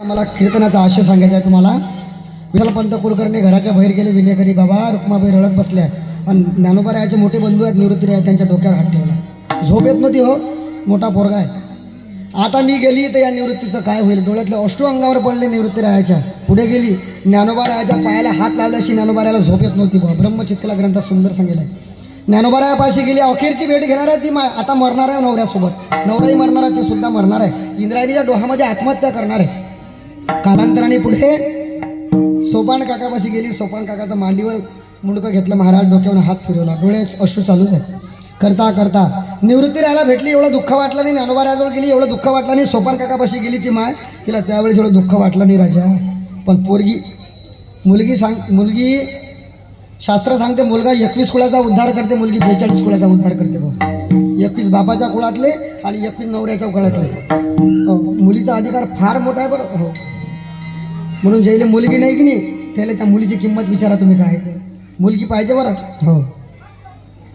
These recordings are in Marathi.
मला कीर्तनाचा आशय सांगायचा आहे तुम्हाला. विठ्ठलपंत कुलकर्णी घराच्या बाहेर गेले. विनेकरी बाबा रुक्माबाई रडत बसल्या आणि ज्ञानोबारायाचे मोठे बंधू आहेत निवृत्ती आहेत, त्यांच्या डोक्यावर हात ठेवला. झोप येत नव्हती हो, मोठा पोरगा आहे. आता मी गेली तर या निवृत्तीचं काय होईल. डोळ्यातले अश्रू अंगावर पडले निवृत्ती रायाच्या. पुढे गेली, ज्ञानोबारायाच्या पायाला हात लावल्याशी ज्ञानोबारायाला झोप येत नव्हती. ब्रह्मचित्तला ग्रंथात सुंदर सांगितलं आहे. ज्ञानोबारायापाशी गेली, अखेरची भेट घेणार आहे ती. आता मरणार आहे नवऱ्यासोबत, नवराही मरणार आहे, ती सुद्धा मरणार आहे. इंद्रायणीच्या डोहामध्ये आत्महत्या करणार आहे. कालांतराने पुढे सोपान काकापाशी गेली. सोपान काकाचा मांडीवर मुंडकं घेतलं, महाराज डोक्यावर हात फिरवला, डोळे अश्रू चालूच आहेत. करता करता निवृत्ती राहायला भेटली, एवढं दुःख वाटलं नाही. ज्ञानोबारायाजवळ गेली, एवढं दुःख वाटलं नाही. सोपान काकापाशी गेली ती माय, तिला त्यावेळेस एवढं दुःख वाटलं नाही राजा. पण मुलगी शास्त्र सांगते, मुलगा 21 कुळाचा उद्धार करते, मुलगी 42 कुळाचा उद्धार करते. भाऊ 21 बापाच्या कुळातले आणि 21 नवऱ्याच्या कुळातले. मुलीचा अधिकार फार मोठा आहे बरं. हो, म्हणून ज्याला मुलगी नाही की नाही त्याला त्या मुलीची किंमत विचारा तुम्ही काय ते. मुलगी पाहिजे बरं. हो,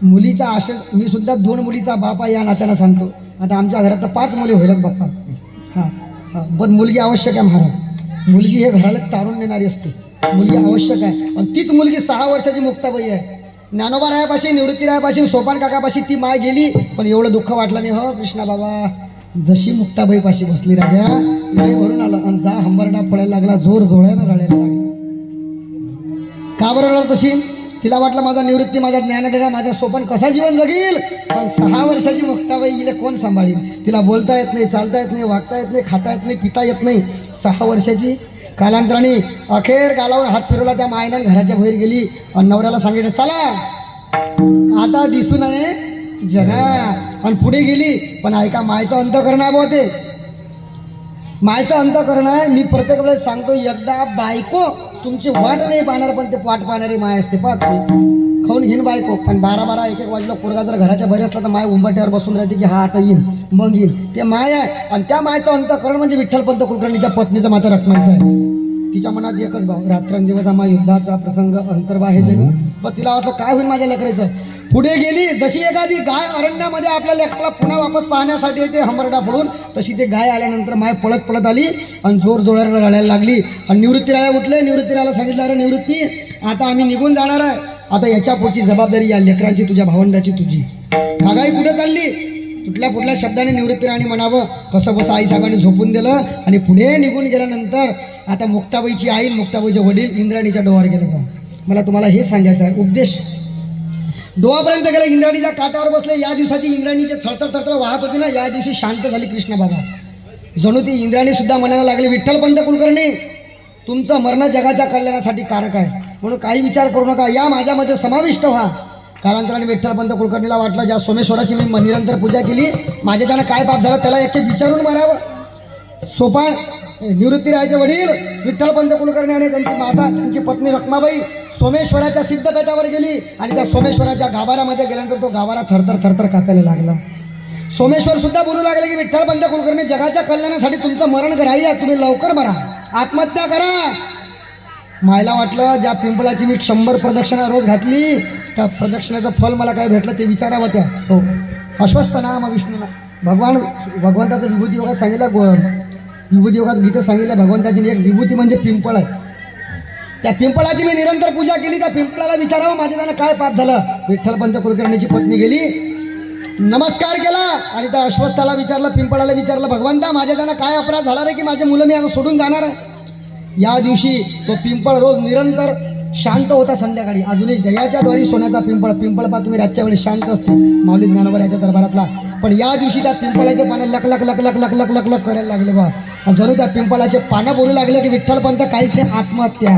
मुलीचा आशय. मी सुद्धा 2 मुलीचा बापा या नात्यानं सांगतो. आता आमच्या घरात तर 5 मुली होईल बाप्पा. हां, पण मुलगी आवश्यक आहे महाराज. मुलगी हे घराला तारून देणारी असते, मुलगी आवश्यक आहे. आणि तीच मुलगी 6 वर्षाची मुक्ताबाई आहे. ज्ञानोबारायापाशी निवृत्तीरायापाशी सोपान काकापाशी ती माय गेली, पण एवढं दुःख वाटलं नाही. हो कृष्णा बाबा, जशी मुक्ताबाईपाशी बसली राजा, नाही भरून आलं आणि जा हंबरडा पडायला लागला, जोर जोळ्यानं रडायला लागला. का बरं रडत तशी? तिला वाटलं माझा निवृत्ती, माझा ज्ञानदेवा, माझा सोपान कसा जीवन जगील. पण 6 वर्षाची मुक्ताबाई गेले, कोण सांभाळील? तिला बोलता येत नाही, चालता येत नाही, वागता येत नाही, खाता येत नाही, पिता येत नाही. 6 वर्षाची. कालांतराने अखेर गालावर हात फिरवला त्या मायनं, घराच्या बाहेर गेली आणि नवऱ्याला सांगितलं, चला आता दिसू नये जगा. आणि पुढे गेली. पण ऐका, मायचं अंतःकरण आहे बुवा ते. मायचं अंतःकरण आहे. मी प्रत्येक वेळेस सांगतो, एकदा बायको तुमची वाट नाही पाहणार, पण ते वाट पाहणारी माय असते. पाहत खाऊन घेईन बायको. पण 12-12 1-1 वाजला पोरगा जर घराच्या बाहेर असला तर माय उंबरट्यावर बसून राहते की हा आता येईन मग येईन. ते माय आहे. आणि त्या मायचं अंतःकरण म्हणजे विठ्ठलपंत कुलकर्णीच्या पत्नीचं माता रखमायचं आहे. तिच्या मनात एकच भाव, रात्रंदिवस आम्हा युद्धाचा प्रसंग अंतर्बाह्य जग. पण तिला वाटलं काय होईल माझ्या लेकराचं. पुढे गेली. जशी एखादी गाय अरण्यामध्ये आपल्या लेकराला पुन्हा वापस पाहण्यासाठी येते हंबरडा पडून, तशी ते गाय आल्यानंतर माय पळत पळत आली आणि जोर जोरानं रडायला लागली. आणि निवृत्तीराया उठले. निवृत्तीरायाला सांगितलं, अरे निवृत्ती, आता आम्ही निघून जाणार आहे. आता याच्या पुढची जबाबदारी या लेकरांची, तुझ्या भावंडाची, तुझी. गाय पुढे चालली. कुठल्या शब्दाने निवृत्तीरायाने म्हणावं, कसं बसं आई साहेबांनी झोपून दिलं. आणि पुढे निघून गेल्यानंतर आता मुक्ताबाईची आई, मुक्ताबाईचे वडील इंद्राणीच्या डोहावर गेले. मला तुम्हाला हे सांगायचं आहे उपदेश. डोहापर्यंत गेला, इंद्राणीच्या काठावर बसले. या दिवसाची इंद्राणीचे थरथर वाहत होती ना, या दिवशी शांत झाली कृष्ण बाबा. जणू ती इंद्राणी सुद्धा म्हणायला लागली, विठ्ठलपंत कुलकर्णी, तुमचं मरण जगाच्या कल्याणासाठी कारक आहे, म्हणून काही विचार करू नका, या माझ्यामध्ये समाविष्ट व्हा. कालांतराने विठ्ठलपंत कुलकर्णीला वाटलं, ज्या सोमेश्वराची मी निरंतर पूजा केली, माझ्या त्यानं काय पाप झाला त्याला एक विचारून मारावं. सोपान निवृत्तीरायाचे वडील विठ्ठलपंत कुलकर्णी आणि त्यांची माता, त्यांची पत्नी रखमाबाई सोमेश्वराच्या सिद्धपेठावर गेली. आणि त्या सोमेश्वराच्या गाभाऱ्यामध्ये गेल्यानंतर तो गाभारा थरथर कापायला लागला. सोमेश्वर सुद्धा बोलू लागले की विठ्ठलपंत कुलकर्णी, जगाच्या कल्याणासाठी तुमचं मरण ग्राह्य आहे, तुम्ही लवकर मरा, आत्महत्या करा. मायला वाटलं, ज्या पिंपळाची मी 100 प्रदक्षिणा रोज घातली, त्या प्रदक्षिणाचं फल मला काय भेटलं ते विचारावं त्या. हो, अश्वस्थ नाम विष्णू. भगवंताचं विभूती योगात सांगितलं, विभूती योगात गीतेत सांगितलं भगवंताची एक विभूती म्हणजे पिंपळ आहे. त्या पिंपळाची मी निरंतर पूजा केली. त्या पिंपळाला विचारावं माझ्या त्यानं काय पाप झालं. विठ्ठलपंत कुलकर्णीची पत्नी गेली, नमस्कार केला आणि त्या अश्वस्थाला विचारलं, पिंपळाला विचारलं, भगवंता माझ्या त्यानं काय अपराध झाला रे की माझे मुलं मी आता सोडून जाणार आहे. या दिवशी तो पिंपळ रोज निरंतर शांत होता. संध्याकाळी अजूनही जयाच्या द्वारी सोन्याचा पिंपळ पा तुम्ही रातच्या वेळी शांत असते माऊली ज्ञानोबारायाच्या दरबारातला. पण या दिवशी त्या पिंपळाचे पानं लक लक लक लक लक लक लक लक करायला लागले बा. जरूर त्या पिंपळाचे पानं बोलू लागले की विठ्ठलपंत काहीच नाही, आत्महत्या,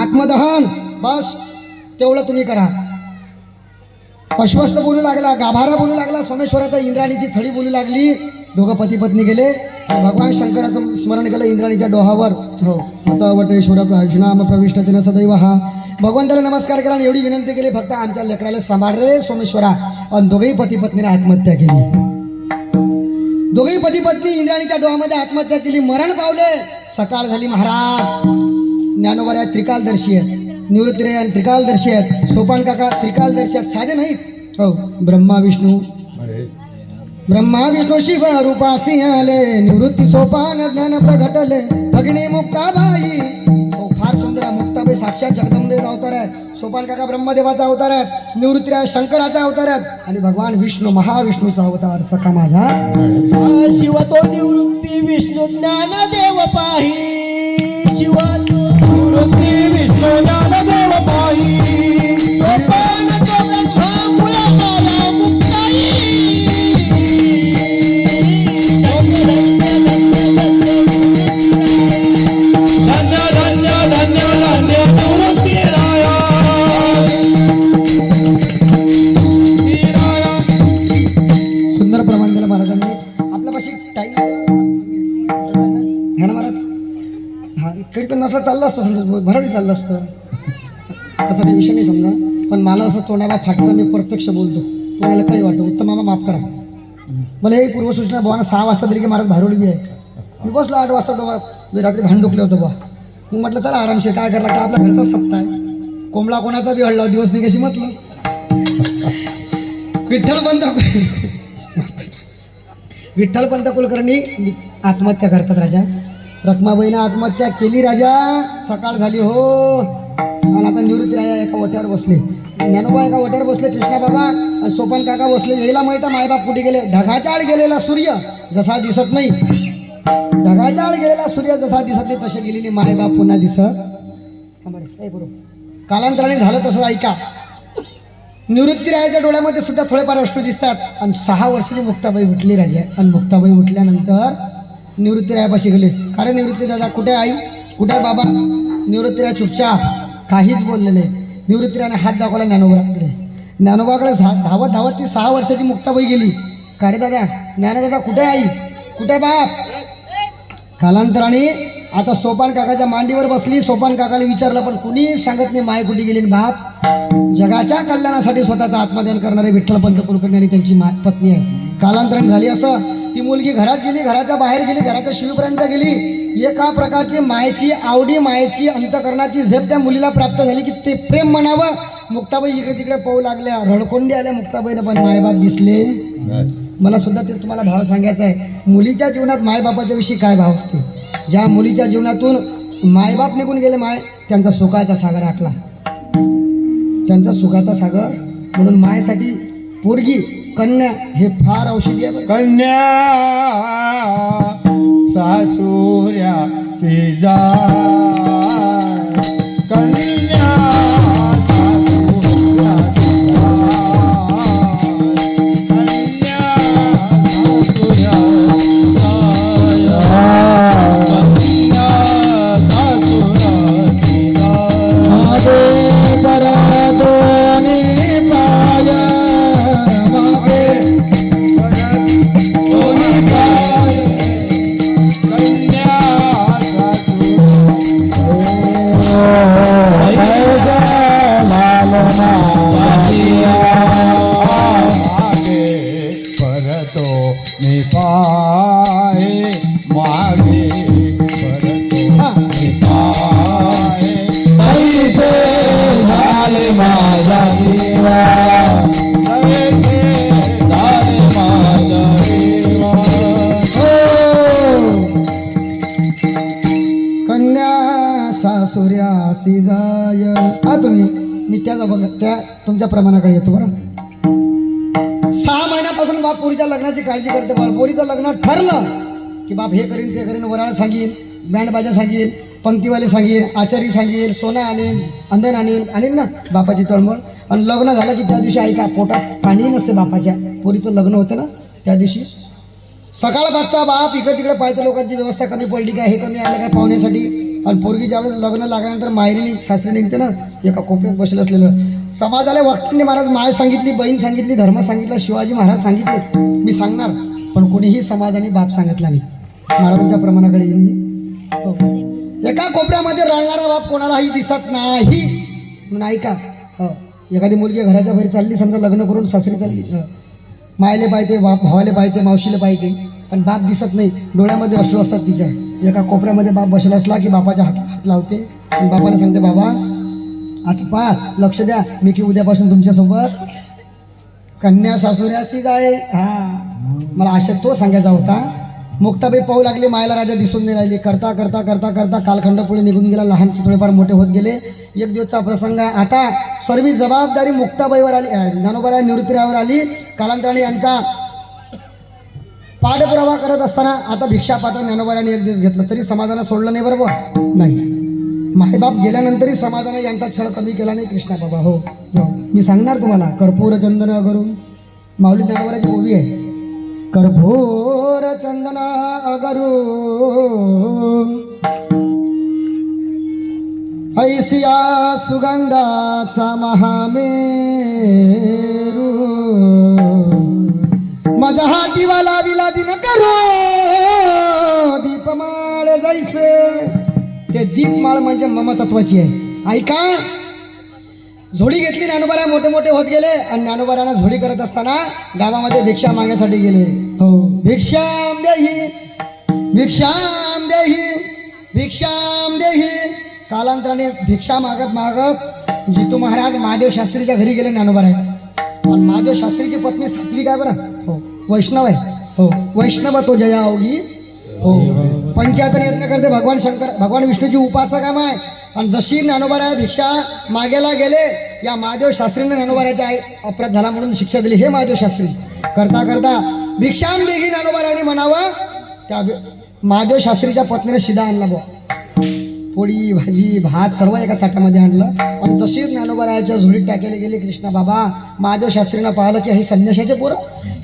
आत्मदहन, बस तेवढं तुम्ही करा. अश्वस्थ बोलू लागला, गाभारा बोलू लागला, सोमेश्वराचा इंद्राणीची थडी बोलू लागली. दोघं पती पत्नी गेले. भगवान शंकराचं स्मरण केलं इंद्राणीच्या डोहावर. हो, आता वटेश्वर आयुष्यनाम प्रविष्टतेनं सदैव. हा भगवंताला नमस्कार केला आणि एवढी विनंती केली, फक्त आमच्या लेकराला सांभाळ रे सोमेश्वरा. आणि दोघेही पती पत्नीने आत्महत्या केली. दोघेही पती पत्नी इंद्राणीच्या डोहामध्ये आत्महत्या केली, मरण पावले. सकाळ झाली. महाराज ज्ञानोबाराया त्रिकालदर्शी आहेत, निवृत्तीराया त्रिकालदर्शी आहेत, सोपान काका त्रिकालदर्शी आहेत, साधे नाहीत. हो, ब्रह्मा विष्णू ब्रह्मा विष्णू शिव रूपासी आले, निवृत्ती सोपान ज्ञान प्रगटले, भगिनी मुक्ताबाई. हो, फार सुंदर आहे. मुक्ताबाई साक्षात जगदंबेचा अवतार आहे. सोपान काका ब्रह्मदेवाचा अवतार आहेत, निवृत्तीराय शंकराचा अवतार आहेत आणि भगवान विष्णू महाविष्णूचा अवतार सखा माझा. शिव तो निवृत्ती विष्णू ज्ञानदेव पाही, शिव तो निवृत्ती विष्णू ज्ञानदेव पाही, सोपान तो ब्रह्मा मुळाला मुक्ताई. धन्य धन्य धन्य धन्य निवृत्तीराया. सुंदर प्रमाण दिलं महाराजांनी. आपल्यापाशी टाईम ध्यान महाराज. हा कीर्तन नसलं चाललं असतं, समजा भरवडी चाललं असतं, तसा काही विषय नाही समजा. पण मला असं तोंडाला फाटतं, मी प्रत्यक्ष बोलतो, तुम्हाला काही वाटतं उत्तम मामा माफ करा. मला हे पूर्वसूचना बुवाना 6 वाजता दिली की महाराज भारोडी बी आहे. मी बसलो 8 वाजता डोबा, मी रात्री भांड डुकले होतं बा. मग म्हटलं चला आरामशीर काय करला का आपल्या घरचाच सप्ताह आहे, कोंबडा कोणाचा बी हडला दिवस निघाशी म्हटलं. विठ्ठलपंत कुलकर्णी आत्महत्या करतात राजा. रखमाबाईनं आत्महत्या केली राजा. सकाळ झाली हो, आणि आता निवृत्ती राजा एका ओट्यावर बसले, ज्ञानोबा एका ओट्यावर बसले, कृष्णा बाबा आणि सोपान काका बसले. यायला माहिती मायबाप कुठे गेले. ढगाच्या आड गेलेला सूर्य जसा दिसत नाही, ढगाच्या आड गेलेला सूर्य जसा दिसत नाही तसे गेलेली मायबाप पुन्हा दिसत. कालांतराने झालं तसं ऐका. निवृत्तीरायाच्या डोळ्यामध्ये सुद्धा थोडेफार अश्रू दिसतात. आणि 6 वर्षाची मुक्ताबाई उठली राजा. आणि मुक्ताबाई उठल्यानंतर निवृत्तीरायापाशी गेले. कारण निवृत्ती दादा कुठे आई, कुठे बाबा. निवृत्तीराय चुपचाप काहीच बोलले नाही. निवृत्तीरायाने हात दाखवला ज्ञानोबाकडे. ज्ञानोबाकडे धावत धावत ती 6 वर्षाची मुक्ताबाई गेली. का रे दादा, ज्ञानदादा कुठे आई, कुठे बाप. कालांतराने आता सोपान काकाच्या मांडीवर बसली. सोपान काकाला विचारलं पण कुणी सांगत नाही माय कुठे गेली बाप. जगाच्या कल्याणासाठी स्वतःचा आत्मदान करणारे विठ्ठलपंत कुलकर्णी आणि त्यांची पत्नी आहे. कालांतरण झाली असं, ती मुलगी घरात गेली, घराच्या बाहेर गेली, घराच्या शिवीपर्यंत गेली. एका प्रकारची मायेची आवडी, मायेची अंतकरणाची झेप त्या मुलीला प्राप्त झाली की ते प्रेम म्हणावं. मुक्ताबाई इकडे तिकडे पाहू लागल्या, रडकोंडी आल्या मुक्ताबाईनं. पण मायबाप दिसले. मला सुद्धा ते तुम्हाला भाव सांगायचा आहे. मुलीच्या जीवनात मायबापाच्या विषयी काय भाव असते. ज्या मुलीच्या जीवनातून मायबाप निघून गेले, माय त्यांचा सुखाचा सागर आटला, त्यांचा सुखाचा सागर. म्हणून मायसाठी पोरगी कन्या हे फार औषधी आहे. कन्या सासुऱ्याची जा, कन्या सासुऱ्याची जा, कन्या सासुऱ्याची जा, कन्या सासुऱ्याची जा. माझे दोन्ही पाय, मागे दोन्ही पाय, कन्या मागे परतो मी पाय, मागे परतो मी पाय. ऐसे झाले माझा जीवा, ऐसे झाले माझा जीवा. कन्या सासुऱ्यासी जाय. हा तुम्ही मी त्याचा बघ त्या तुमच्या प्रमाणाकडे येतो बरं. 6 महिन्यापासून बाप पोरीच्या लग्नाची काळजी करते. बरं पोरीचं लग्न ठरलं की बाप हे करीन ते करीन, वराळ सांगीन, बँडबाजा सांगीन, पंक्तीवाले सांगीन, आचारी सांगीन, सोनं आणीन, अंधन आणीन ना बापाची तळमळ. आणि लग्न झालं की त्या दिवशी ऐका पोटात पाणी नसते बापाच्या. पोरीचं लग्न होतं ना त्या दिवशी सकाळ पाचचा बाप इकडे तिकडे पाहतो लोकांची व्यवस्था कमी पडली काय, हे कमी आलं काय पाहुण्यासाठी. आणि पोरगी ज्यावेळेस लग्न लागल्यानंतर मायरी सासरी निघते ना, एका कोपऱ्यात बसलं असलेलं. समाजाला वक्तांनी महाराज माय सांगितली, बहीण सांगितली, धर्म सांगितला, शिवाजी महाराज सांगितले, मी सांगणार. पण कोणीही समाजाने बाप सांगितला नाही. महाराजांच्या प्रमाणाकडे येईल. एका कोपऱ्यामध्ये रळणारा बाप कोणालाही दिसत नाही. म्हणून ऐका, एखादी मुलगी घराच्या बाहेर चालली, समजा लग्न करून सासरी चालली, मायले पाहिजे, भावाले पाहिजे, मावशीले पाहिजे, पण बाप दिसत नाही. डोळ्यामध्ये अश्रू असतात तिच्या. एका कोपऱ्यामध्ये बाप बसला असला की बापाच्या हात लावते आणि बापाला सांगते, बाबा आता पहा, लक्ष द्या, मी की उद्यापासून तुमच्यासोबत कन्या सासुऱ्याशी जाय. हा मला आशा तो सांगायचा होता. मुक्ताबाई पाहू लागली मायला राजा दिसून नाही राहिली. करता करता करता करता कालखंड पुढे निघून गेला. लहानचे थोडेफार मोठे होत गेले. एक दिवसचा प्रसंग आहे. आता सर्व जबाबदारी मुक्ताबाईवर आली, ज्ञानोबा निवृत्तीरावर आली. कालांतराने यांचा पाठपुरावा करत असताना आता भिक्षापात्र ज्ञानोबाराने एक दिवस घेतलं तरी समाधान सोडलं नाही. बरोबर नाही. मायबाप गेल्यानंतरही समाधान यांचा छळ कमी केला नाही. कृष्णा बाबा हो हो मी सांगणार तुम्हाला. कर्पूर चंदन करून माऊली ज्ञानोबाराची ओवी आहे. कर्पूर चंदन अगरू ऐसिया सुगंधाचा महामेरू माझा हातीवाला विला दिन करो दीपमाळ जैसे. ते दीपमाळ म्हणजे ममतत्वाची आहे. ऐका, झोडी घेतली. ज्ञानोबारा मोठे मोठे होत गेले आणि ज्ञानोबारांना झोडी करत असताना गावामध्ये भिक्षा मागण्यासाठी गेले. हो भिक्षाम देही भिक्षाम देही भिक्षाम देही. कालांतराने भिक्षा मागत मागत जितू महाराज महादेव शास्त्रीच्या घरी गेले. ज्ञानोबारा आणि महादेव शास्त्रीची पत्नी सात्विक आहे बरं. हो वैष्णव आहे. हो वैष्णव तो जया अवघी. हो पंचायतन यत्न करते. भगवान शंकर भगवान विष्णूची उपासक आहे. आणि जशी ज्ञानोबारा भिक्षा मागेला गेले या महादेव शास्त्रीने ज्ञानोबाराच्या आई अपराध झाला म्हणून शिक्षा दिली. हे महादेव शास्त्री करता करता भिक्षाम देही ज्ञानोबाराने म्हणावं. त्या महादेव शास्त्रीच्या पत्नीने शिदा आणला बुवा. पोळी भाजी भात सर्व एका ताटामध्ये आणलं. आणि जशी ज्ञानोबाराच्या झोळीत टाकायला गेले कृष्णा बाबा महादेव शास्त्रीनं पाहिलं की हे संन्याशाचे पोरं,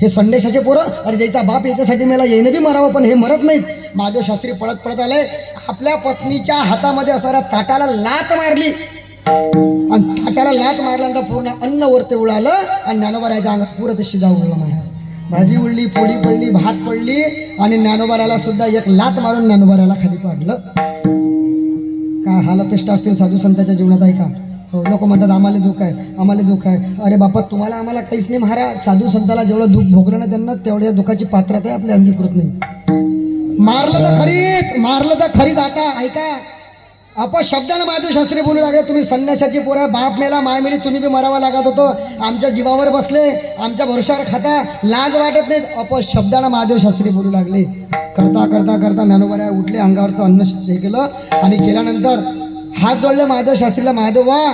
हे संन्याशाचे पोरं. अरे ज्याचा बाप याच्यासाठी मला येणं बी मरावं पण हे मरत नाहीत. महादेव शास्त्री पळत पळत आले. आपल्या पत्नीच्या हातामध्ये असणाऱ्या ताटाला लात मारली आणि ताटाला लात मारल्यानंतर पूर्ण अन्न वरते उडालं आणि ज्ञानोबाराच्या अंगात पुरं ते शिदा उडला. महाराज भाजी उडली, पोळी पडली, भात पडली आणि ज्ञानोबाराला सुद्धा एक लात मारून ज्ञानोबाराला खाली पाडलं. काय हालपेष्ट असतील साधू संतांच्या जीवनात आहे का? हो लोक म्हणतात आम्हाला दुःख आहे, आम्हाला दुःख आहे. अरे बापा तुम्हाला आम्हाला काहीच नाही महाराज. साधू संताला जेवढं दुःख भोगलं ना त्यांना तेवढ्या दुःखाची पात्रता आपल्या अंगीकृत नाही. मारलं तर खरीच. आता ऐका अपशब्दानं महादेव शास्त्री बोलू लागले तुम्ही संन्यासाची पोरं, बाप मेला माय मेली, तुम्ही बी मरावा लागत होतो. आमच्या जीवावर बसले, आमच्या भरोशावर खाता, लाज वाटत नाहीत. अपशब्दानं महादेव शास्त्री बोलू लागले. करता करता करता ज्ञानोबारा उठले, अंगावरचं अन्न हे केलं आणि केल्यानंतर हात जोडले महादेव शास्त्रीला. महादेव वा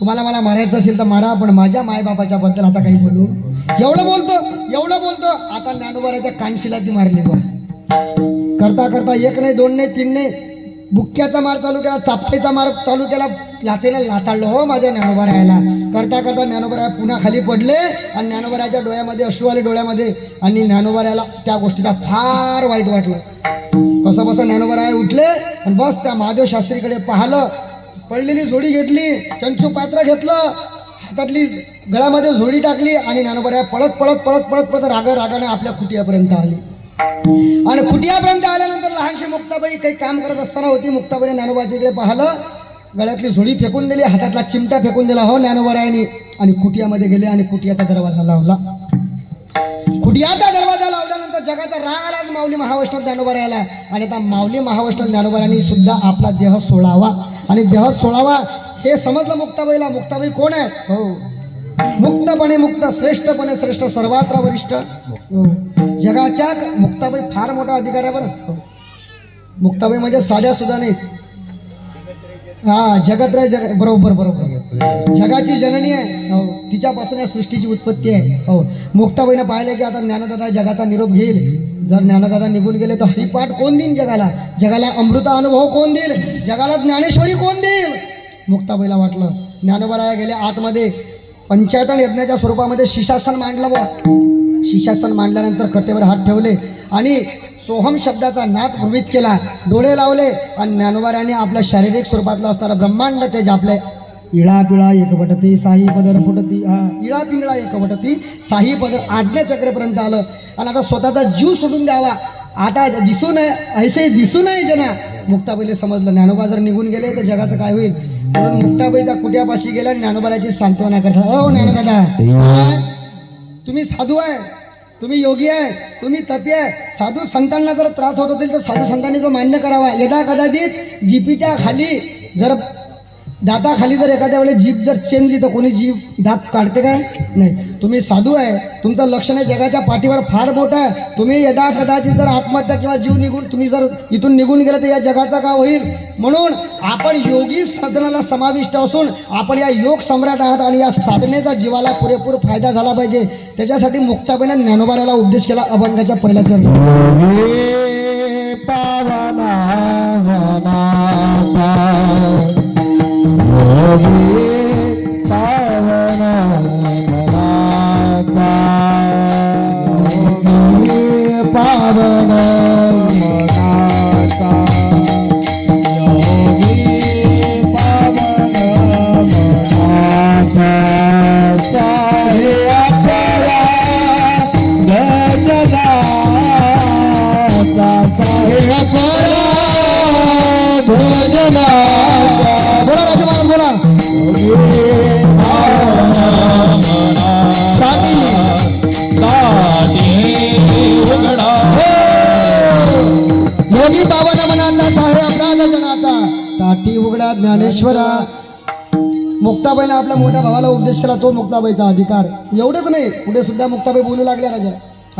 तुम्हाला मला मारायचं असेल तर मारा पण माझ्या मायबापाच्या बद्दल आता काही बोलू. एवढं बोलतो. आता ज्ञानोबाराच्या कानशिला ती मारली बा. करता करता एक नाही दोन नाही तीन नाही बुक्क्याचा मार चालू केला, चापटीचा मार चालू केला. लाथेनं लाताडलं हो माझ्या ज्ञानोबारायाला. करता करता ज्ञानोबाराया पुन्हा खाली पडले आणि ज्ञानोबाराच्या डोळ्यामध्ये अश्रू आले डोळ्यामध्ये. आणि ज्ञानोबारायाला त्या गोष्टीचा फार वाईट वाटलं. कसं बसं ज्ञानोबाराया उठले आणि बस त्या महादेव शास्त्रीकडे पाहिलं. पडलेली जोडी घेतली, चंचू पात्र घेतलं, हातातली गळ्यामध्ये झोडी टाकली आणि ज्ञानोबाराया पळत पळत पळत पळत पळत रागाने आपल्या कुटियापर्यंत आली. आणि कुटियापर्यंत आल्यानंतर लहानशी मुक्ताबाई काही काम करत असताना होती. मुक्ताबाईने ज्ञानोबाच्या इकडे पाहिलं, गळ्यातली झोडी फेकून दिली, हातातला चिमटा फेकून दिला हो ज्ञानोबारायाने आणि कुटियामध्ये गेले आणि कुटियाचा दरवाजा लावला. कुटियाचा दरवाजा लावल्यानंतर जगाचा राग आलाच माऊली महावैष्णव ज्ञानोबारायाला. आणि आता माऊली महावैष्णव ज्ञानोबारायांनी सुद्धा आपला देह सोडावा आणि देह सोडावा हे समजलं मुक्ताबाईला. मुक्ताबाई कोण आहे? हो मुक्तपणे मुक्त, श्रेष्ठपणे श्रेष्ठ, सर्वात्र वरिष्ठ. जगाच्या मुक्ताबाई फार मोठा अधिकार आहे बरं. मुक्ताबाई म्हणजे साध्या सुद्धा नाही. जगत राय बरोबर जगाची जननी आहे. हो तिच्यापासून या सृष्टीची उत्पत्ती आहे. हो मुक्ताबाईनं पाहिलं की आता ज्ञानदादा जगाचा निरोप घेईल. जर ज्ञानदादा निघून गेले तर हरिपाठ कोण देईल जगाला अमृत अनुभव कोण देईल, जगाला ज्ञानेश्वरी कोण देईल. मुक्ताबाईला वाटलं. ज्ञानोबाराया गेले आतमध्ये. पंचायतन यज्ञाच्या स्वरूपामध्ये शीशासन मांडलं बा. शीशासन मांडल्यानंतर कटेवर हात ठेवले आणि सोहम शब्दाचा नाद प्रवित केला. डोळे लावले आणि ज्ञानोबारायाने आपल्या शारीरिक स्वरूपातलं असणारं ब्रह्मांड तेज आपल्या इळा पिळा एकवटती साही पदर फुटती. इळा पिंगळा एकवटती साही पदर आज्ञाचक्रेपर्यंत आलं. आणि आता स्वतःचा जीव सोडून द्यावा. आता दिसू नये ऐसे दिसू नये जना. मुक्ताबाईला समजलं ज्ञानोबा जर निघून गेले तर जगाचं काय होईल. म्हणून मुक्ताबाई त्या कुट्यापाशी गेल्या. ज्ञानोबाराची सांत्वना करतात. हो ज्ञानोदादा तुम्ही साधू आहे, तुम्ही योगी आहे, तुम्ही तपी आहे. साधू संतांना जर त्रास होत असेल तर साधू संतांनी तो मान्य करावा. यदा कदाचित जीपीच्या खाली जर दाताखाली जर एखाद्या वेळेस जीभ जर चेंजली तर कोणी जीभ दात काढते काय? नाही. तुम्ही साधू आहे, तुमचं लक्षण आहे जगाच्या पाठीवर फार मोठं आहे. तुम्ही यदा कदाचित जर आत्महत्या किंवा जीव निघून तुम्ही जर इथून निघून गेला तर या जगाचा काय होईल? म्हणून आपण योगी साधनाला समाविष्ट असून आपण या योग सम्राट आहात आणि या साधनेचा जीवाला पुरेपूर फायदा झाला पाहिजे. त्याच्यासाठी मुक्ताबाईने ज्ञानोबाला उपदेश केला अभंगाच्या पहिल्या चरणी. योगी पावना योगी पावना मनाचा योगी पावना मनाचा योगी पावना मनाचा सारे आपला गजदाचा सारे आपला भोजनाचा. बोला राजू महाराज बोला. योगी बाबांना मनाचा साहे अपराध जनाचा ताटी उघडा ज्ञानेश्वरा. मुक्ताबाईने आपल्या मोठ्या भावाला उपदेश केला, तो मुक्ताबाईचा अधिकार. एवढंच नाही, पुढे सुद्धा मुक्ताबाई बोलू लागल्या, राजा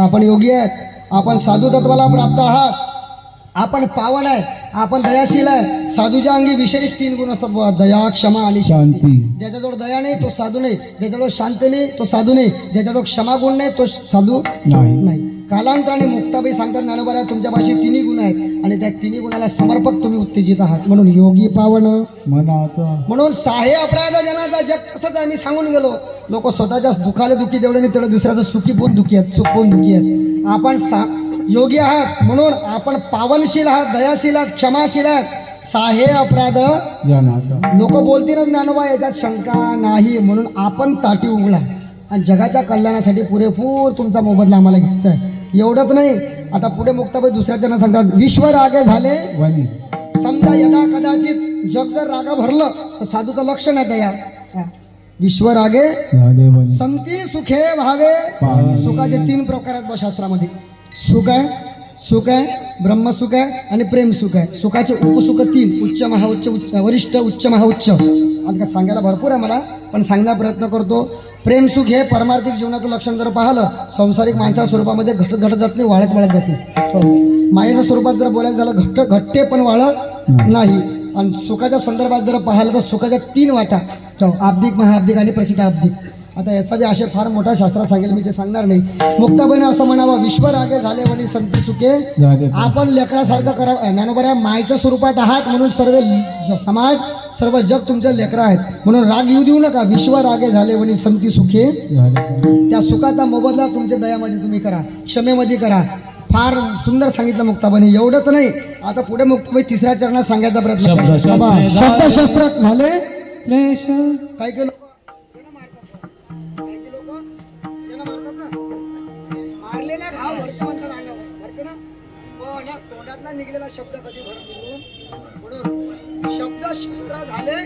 आपण योगी आहेत, आपण साधू तत्वाला प्राप्त आहात, आपण पावन आहे, आपण दयाशील आहे. साधूच्या अंगी विशेष 3 गुण असतात बुवा, दया, क्षमा आणि शांती. ज्याच्याजवळ दया नाही तो साधू नाही, ज्याच्याजवळ शांती नाही तो साधू नाही, ज्याच्याजवळ क्षमा गुण नाही तो साधू नाही. कालांतराने मुक्ताबाई सांगतात ज्ञानोबा तुमच्यापाशी 3 गुण आहेत आणि त्या 3 गुणाला समर्पक तुम्ही उत्तेजित आहात. म्हणून योगी पावन मनाचा. म्हणून साहे अपराध जनाचा. जग कसंच आहे, मी सांगून गेलो. लोक स्वतःच्या दुःखाला दुःखी तेवढे नाही, तेवढं दुसऱ्याचं सुखी पण दुःखी आहेत, सुख पण दुःखी आहेत. आपण योगी आहात म्हणून आपण पावनशील आहात, दयाशील आहात, क्षमाशील आहात. साहे अपराध जनाचा. लोक बोलतीलच ज्ञानोबा याच्यात शंका नाही, म्हणून आपण ताटी उघडा आणि जगाच्या कल्याणासाठी पुरेपूर तुमचा मोबदला आम्हाला घ्यायचा आहे. एवढंच नाही, आता पुढे मुक्ताबाई दुसऱ्याच्या सांगतात विश्व रागे झाले वनी. समजा यदा कदाचित जग जर रागा भरलं तर साधूचं लक्षण आहे दया. विश्व रागे झाले वनी. संती सुखे व्हावे. सुखाचे 3 प्रकार आहेत शास्त्रामध्ये. सुख आहे, सुख आहे, ब्रह्मसुख आहे आणि प्रेम सुख आहे. सुखाचे उपसुख 3, उच्च महाउच्च, वरिष्ठ, उच्च महाउच्च. आता सांगायला भरपूर आहे मला, पण सांगण्याचा प्रयत्न करतो. प्रेम सुख हे परमार्थिक जीवनाचं लक्षण जर पाहिलं, संसारिक माणसा स्वरूपामध्ये घटत घटत जात नाही, वाढत वाढत जाते. मायेच्या स्वरूपात जर बोलायचं झालं घटते पण वाढत नाही. आणि सुखाच्या संदर्भात जर पाहिलं तर सुखाच्या 3 वाटा, आब्दिक, महाब्दिक आणि प्रचिताब्दिक. आता याचा बी असे फार मोठा शास्त्र सांगेल, मी ते सांगणार नाही. मुक्ताबाईने असं म्हणावं विश्व रागे झाले वणी संती सुखे. आपण लेकरासारखं करावं. ज्ञानोबा मायेच्या स्वरूपात आहात म्हणून सर्व समाज, सर्व जग तुमचे लेकरं आहेत, म्हणून राग येऊ देऊ नका. विश्व रागे झाले वणी संती सुखे. त्या सुखाचा मोबदला तुमच्या दयामध्ये तुम्ही करा, क्षमेमध्ये करा. फार सुंदर सांगितलं मुक्ताबाईने. एवढंच नाही, आता पुढे मुक्ताबाई 3ऱ्या चरणात सांगायचा प्रयत्न करा. शब्दशस्त्र झाले काय केलं, मारलेला घाव भरते म्हणतात, भरते ना. तोंडातला निघलेला शब्द कधी भरत म्हणून शब्दशस्त्र झाले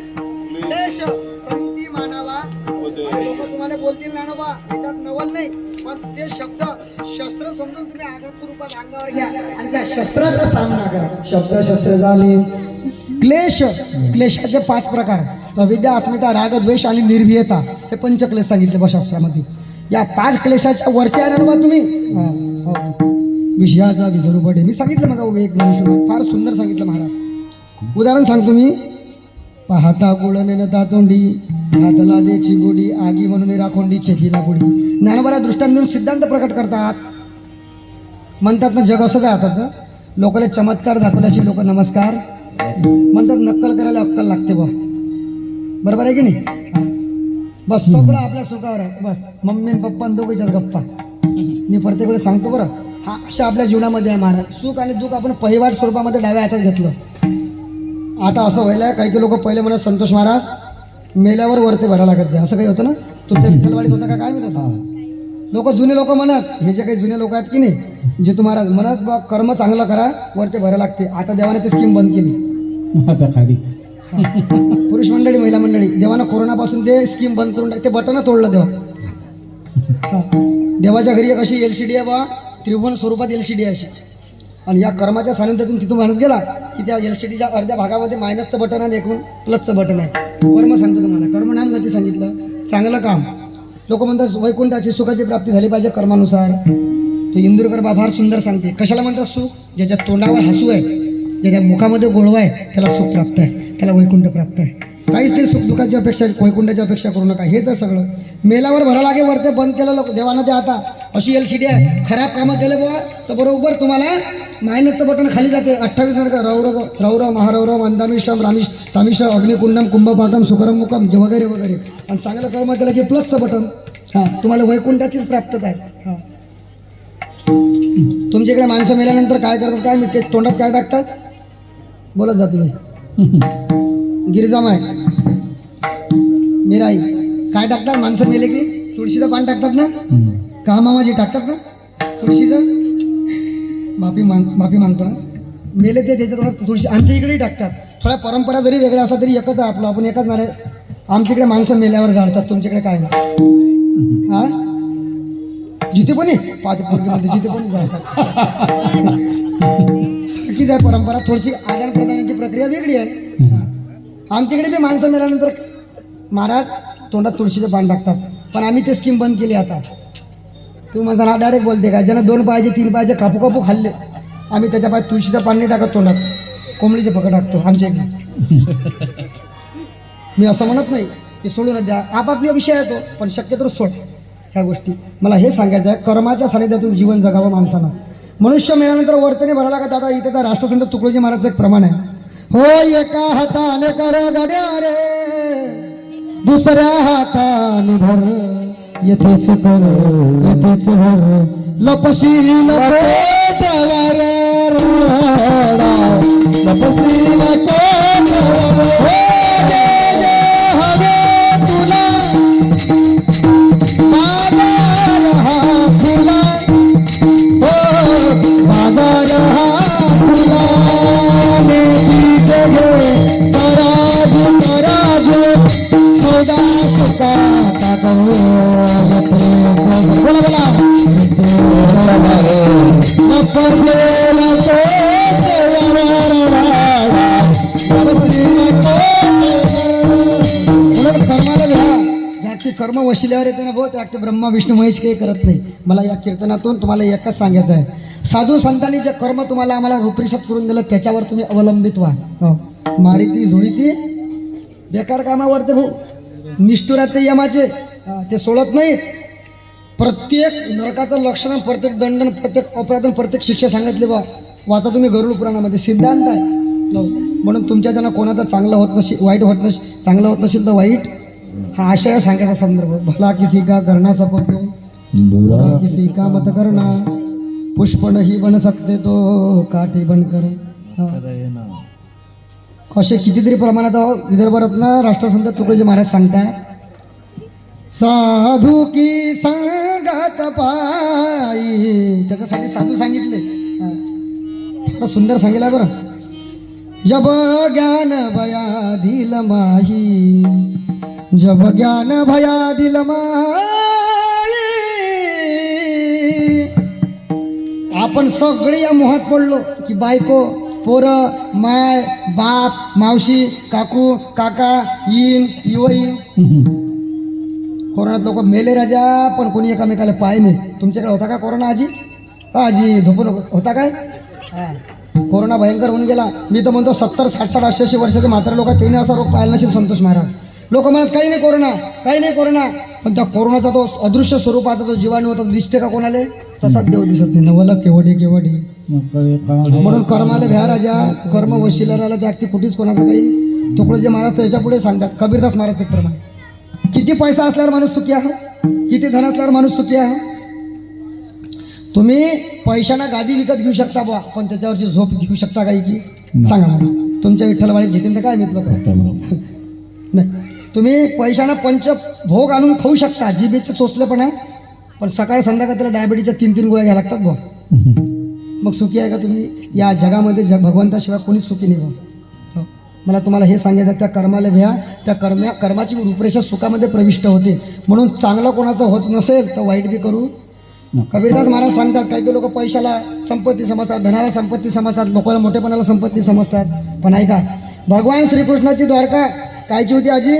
क्लेश संती मानावा. लोक तुम्हाला बोलतील ज्ञानोबा याच्यात नवल नाही, पण ते शब्द शस्त्र समजून तुम्ही आघात स्वरूपात अंगावर घ्या आणि त्या शस्त्राचा सामना करा. शब्दशस्त्र झाले क्लेश. क्लेशाचे 5 प्रकार, अविद्या, अस्मिता, राग, द्वेष आणि निर्भीयता. हे पंचक्लेश सांगितले बा शास्त्रामध्ये. या 5 क्लेशाच्या वरच्या आहे ना तुम्ही. विषयाचा विसरू पडे, मी सांगितलं मग एक मनुष्य फार सुंदर सांगितलं महाराज. उदाहरण सांगतो मी. पाहता गोड नेनता तोंडी, हातला देची गोडी, आगी म्हणून राखोंडी, छेतीला गोडी. ज्ञानोबा दृष्टांत देऊन सिद्धांत प्रकट करतात. म्हणतात ना जग असंच आहे आताचं. लोकांना चमत्कार दाखवल्याशी लोक नमस्कार म्हणतात. नक्कल करायला अक्कल लागते बा, बरोबर आहे की नाही. बस सगळं आपल्या सुखावर आहे. बस मम्मी पप्पा दोघीच्याच गप्पा. मी प्रत्येक वेळेस सांगतो बरं, हा अशा आपल्या जीवनामध्ये आहे महाराज. सुख आणि दुःख आपण पहिवाट स्वरूपामध्ये डाव्या हातात घेतलं. आता असं व्हायला काही लोक पहिले म्हणत संतोष महाराज मेल्यावर वरते भरायला लागत जाय, असं काही होतं ना. तुमच्या विठ्ठलवाडीत होतं का काय मी तसं. लोक जुने लोक म्हणत, हे जे काही जुने लोक आहेत की नाही, जे तुम्हाला म्हणत बा कर्म चांगलं करा वरते भरायला लागते. आता देवाने ते स्कीम बंद केली. आता खाली पुरुष मंडळी, महिला मंडळी, देवानं कोरोनापासून ते स्कीम बंद करून ते बटन तोडलं देवा. देवाच्या घरी एक अशी LCD आहे बा, त्रिभुवन स्वरूपात LCD आहे अशी. आणि या कर्माच्या सानिध्यातून तिथून माणूस गेला की त्या LCDच्या अर्ध्या भागामध्ये मायनसचं बटन आणि एकूण प्लसचं बटन आहे. कर्म सांगतो तुम्हाला, कर्म नाम गती सांगितलं, चांगलं काम. लोक म्हणतात वैकुंठाची सुखाची प्राप्ती झाली पाहिजे कर्मानुसार. तो इंदुरकर बा फार सुंदर सांगते. कशाला म्हणतात सुख? ज्याच्या तोंडावर हसू आहे, ज्याच्या मुखामध्ये गोळवा आहे, त्याला सुख प्राप्त आहे, त्याला वैकुंठ प्राप्त आहे. काहीच नाही सुख दुःखाची अपेक्षा, वैकुंठाची अपेक्षा करू नका. हेच आहे सगळं. मेलावर भरा लागे वरते बंद केलं लोक देवानं. ते आता अशी LCD आहे, खराब कामं केले बुवा तर बरोबर तुम्हाला मायनसचं बटन खाली जाते. 28 नरक रौरव रौरव महारौरव अंदामिष्टम रामिष तामिष्ट अग्निकुंडम कुंभपाकम सुकरम मुकम जे वगैरे वगैरे. आणि चांगलं कर्म केलं की प्लसचं बटन. हां, तुम्हाला वैकुंठाचीच प्राप्तता आहे. हां, तुमच्याकडे माणसं मेल्यानंतर काय करतात काय मी तोंडात काय टाकतात? बोलत जा तुम्ही. गिरिजामाय मीराई काय टाकतात माणसं मेले की? तुळशीचं पान टाकतात ना? का मामाजी टाकतात ना तुळशीचं? माफी मागतो. मेले ते त्याच्यात तुळशी आमच्या इकडेही टाकतात. थोड्या परंपरा जरी वेगळ्या असल्या तरी एकच आहे आपलं, आपण एकच नारे. आमच्याकडे माणसं मेल्यावर जाळतात, तुमच्याकडे काय नाही. हा, जिथे पण आहे पाठपूर्वीमध्ये जिथे पण जाळतात. सारखीच आहे परंपरा, थोडीशी आदान प्रदानाची प्रक्रिया वेगळी आहे. आमच्याकडे बी माणसं मेल्यानंतर महाराज तोंडात तुळशीचे पान टाकतात, पण आम्ही ते स्कीम बंद केली आता. तुम्ही माझा डायरेक्ट बोलते का? ज्यानं 2 पायाचे 3 पायाचे कापू कापू खाल्ले, आम्ही त्याच्या पायात तुळशीचं पान नाही टाकत तोंडात, कोंबडीचे पकड टाकतो आमच्या इकडे. मी असं म्हणत नाही की सोडून द्या, आपापली विषय आहे तो, पण शक्यतो सोड ह्या गोष्टी. मला हे सांगायचं आहे, कर्माच्या सानिध्यातून जीवन जगावं माणसानं. मनुष्य मेल्यानंतर वर्तने भरायला का दादा? इथेचा राष्ट्रसंत तुकडोजी महाराजचं एक प्रमाण आहे. हो एका हाताने कर गड्या रे, दुसऱ्या हाताने भर, येथेच कर येथेच भर, लपशील पोटावर राडा, लपशील पोटावर. हो जे जे हवे तुला बाजार हा फुला, हो बाजार हा फुला, नेती जगे तराजू तराजू, सौदा सुखाचा करू. बोला बोला. कर्माला घ्या, ज्याची कर्म वशिल्यावर येते ना भाऊ, त्या ब्रह्मा विष्णू महेश काही करत नाही. मला या कीर्तनातून तुम्हाला एकच सांगायचं आहे, साधू संतांनी जे कर्म तुम्हाला आम्हाला रूपरेषात करून दिलं त्याच्यावर तुम्ही अवलंबित व्हा. हो, मारिती झोडीती बेकार कामावर ते भाऊ, निष्ठुरात ते यमाचे ते सोडत नाहीत. प्रत्येक नरकाचं लक्षण, प्रत्येक दंडन, प्रत्येक अपराधन, प्रत्येक शिक्षा सांगितली बा. वाचा तुम्ही गरुड पुराणामध्ये, सिद्धांत आहे. म्हणून तुमच्या ज्यांना कोणाचं चांगलं होत नसेल, वाईट होत नसेल, चांगलं होत नसेल तर वाईट हा आशय सांगायचा संदर्भ. भला किसी का करना सपतो, बुरा किसी का मत करना, पुष्प नहीं बन सकते तो काठी बनकर. असे कितीतरी प्रमाणात विदर्भ रत्न राष्ट्रसंत तुकडोजी महाराज सांगतात. साधू की संगत पायी, त्याच्यासाठी साधू सांगितले. फार सुंदर सांगितलं बरं. जब ज्ञान भया दिल माही, जब ज्ञान भया दिल माही. आपण सगळे या मोहात पडलो की बायको, पोरं, माय, बाप, मावशी, काकू, काका, इन इवईन. कोरोनात लोक मेले राजा, पण कोणी एकामेकाला पाय नाही. तुमच्याकडे होता का कोरोना आजी? आजी झोपून होता काय? कोरोना भयंकर होऊन गेला. मी तर म्हणतो 70, 60, 80 वर्षाचे म्हातारे लोक त्याने असा रोग पाहिला नसेल संतोष महाराज. लोक म्हणत काही नाही कोरोना, काही नाही कोरोना, पण त्या कोरोनाचा तो अदृश्य स्वरूपाचा तो जीवाणू होता, दिसते का कोणाला? तसाच देव दिसत नाही. नवला केवढे केवढे. म्हणून कर्माला भ्या राजा, कर्म वशिला राहिला त्या अगदी कुठेच कोणाचं काही. तुकडोजी महाराज त्याच्या पुढे सांगतात, कबीरदास महाराज एक प्रमाण. किती पैसा असल्यावर माणूस सुखी आहे, किती धन असल्यावर माणूस सुखी आहे. तुम्ही पैशाना गादी विकत घेऊ शकता बुवा, पण त्याच्यावरची झोप घेऊ शकता काही की? सांगा मला. तुमच्या विठ्ठलवाडीत घेतील तर काय मित्र नाही. तुम्ही पैशाना पंच भोग आणून खाऊ शकता, जिभेचं चोचलं पण आहे, पण सकाळ संध्याकाळ त्याला डायबिटीच्या 3-3 गोळ्या घ्यायला लागतात बुवा. मग सुखी आहे का तुम्ही? या जगामध्ये भगवंताशिवाय कोणीच सुखी नाही बुवा. मला तुम्हाला हे सांगायचं, त्या कर्माला भ्या. त्या कर्माची रूपरेषा सुखामध्ये प्रविष्ट होते. म्हणून चांगलं कोणाचं होत नसेल तर वाईट बी करू कबीरदास महाराज सांगतात काही लोक पैशाला संपत्ती समजतात, धनाला संपत्ती समजतात, लोकांना मोठेपणाला संपत्ती समजतात. पण ऐका, भगवान श्रीकृष्णाची द्वारका कायची होती आजी?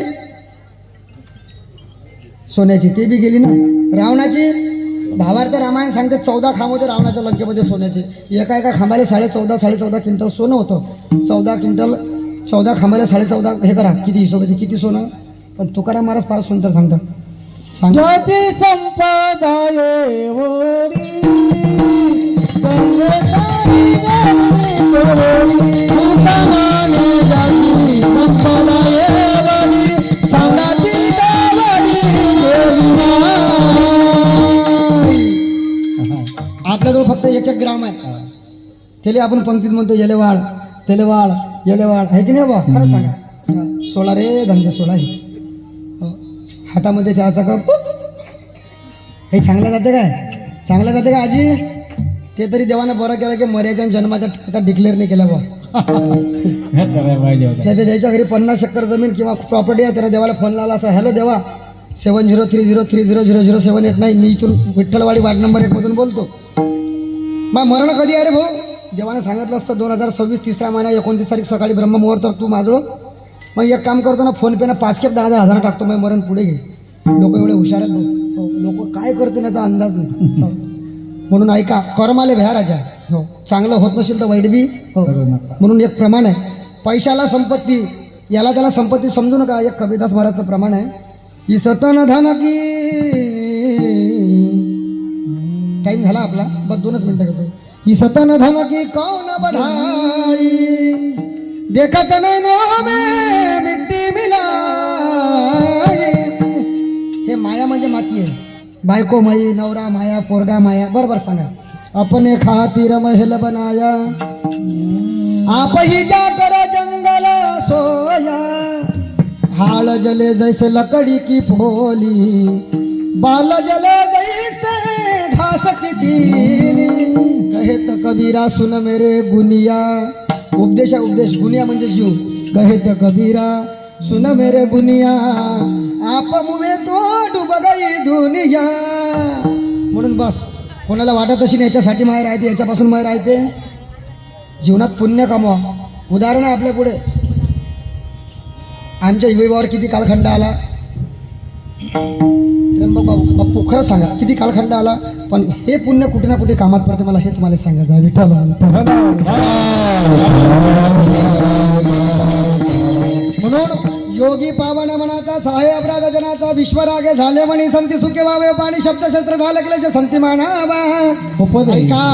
सोन्याची. ती बी गेली ना. रावणाची भावार्थ रामायण सांगते 14 खांब होते रावणाच्या लंकेमध्ये सोन्याचे. एका खांबाला 14.5 क्विंटल सोनं होतं. 14 खांबाला 14.5. हे करा किती हिशोब येते, किती सोनं. पण तुकाराम महाराज फार सुंदर सांगतात. ज्योती संपदाये ओरी संगताई गवळी तुकारामाने जाती संपदाये ओरी सांगाती गवळी गेली नाही. आपल्याजवळ फक्त 1 ग्राम आहे. त्याला आपण पंक्तीत म्हणतो येलेवाड तेलेवाड येलेवाड, आहे की नाही बा? खरं सांगा. 16 रे धंदे 16 हे. हातामध्ये चहाचा कप हे चांगलं जाते काय? चांगलं जाते का आजी? ते तरी देवानं बरं केलं की मर्याच्या आणि जन्माच्या ठिकाण डिक्लेअर नाही केलं बा. करायला पाहिजे होतं. नाही तर ज्याच्या घरी 50 एकर जमीन किंवा प्रॉपर्टी आहे त्याला देवाला फोन लावला असं, हॅलो देवा 703030000789, मी इथून विठ्ठलवाडी वार्ड नंबर 1 मधून बोलतो. मग मरण कधी आहे रे भाऊ? देवानं सांगितलं असतं 2026 3रा महिना 29 तारीख सकाळी ब्रह्ममुहूर्त तर तू माझं. मग एक काम करतो ना, फोन पे ना 5 खेप 10,000 टाकतो, मग मरण पुढे घे. लोक एवढे हुशार आहेत भाऊ. लोक काय करते याचा अंदाज नाही. म्हणून ऐका, कर्माले भ्या राजा. हो, चांगलं होत नसेल तर वाईट बी हो. करू नका. म्हणून एक प्रमाण आहे, पैशाला संपत्ती, याला त्याला संपत्ती समजू नका. एक कबीरदास महाराजचं प्रमाण आहे, इसतन धन की. टाइम झाला आपला, बस 2च मिनिटं घेतो. इसतन धन की कौन बढ़ाई, देखत नैनो में मिट्टी मिलाई. हे माया म्हणजे माती आहे. बायको माई, नवरा माया, पोरगा माया. बरोबर सांगा. अपने खातिर महल बनाया, आप ही जाकर जंगल सोया. हाल जले जैसे लकड़ी की फोली, बाल जले जैसे घास की तीली. कहे तो कबीरा सुन मेरे गुनिया. उपदेश आहे, उपदेश. गुनिया म्हणजे जीव. कहे तो कबीरा सुन मेरे गुनिया, आप मुवे तो डूब गई दुनिया. म्हणून बस कोणाला वाटत अशी याच्यासाठी माय राहते, याच्यापासून माय राहते. जीवनात पुण्य कमवा. उदाहरण आहे आपल्या पुढे. आमच्या युवेवर किती कालखंड आला? त्र्यंबक बापू खरं सांगा किती कालखंड आला? पण हे पुण्य कुठे ना कुठे कामात पडते. मला हे तुम्हाला सांगायचं आहे. विठ्ठल म्हणून योगी पावन मनाचा साहेब राजनाचा विश्वरागे झाले म्हणी संती सुखे व्हावे पाणी शब्दशस्त्र झाले गेल्याचे संती मानावा. ऐका,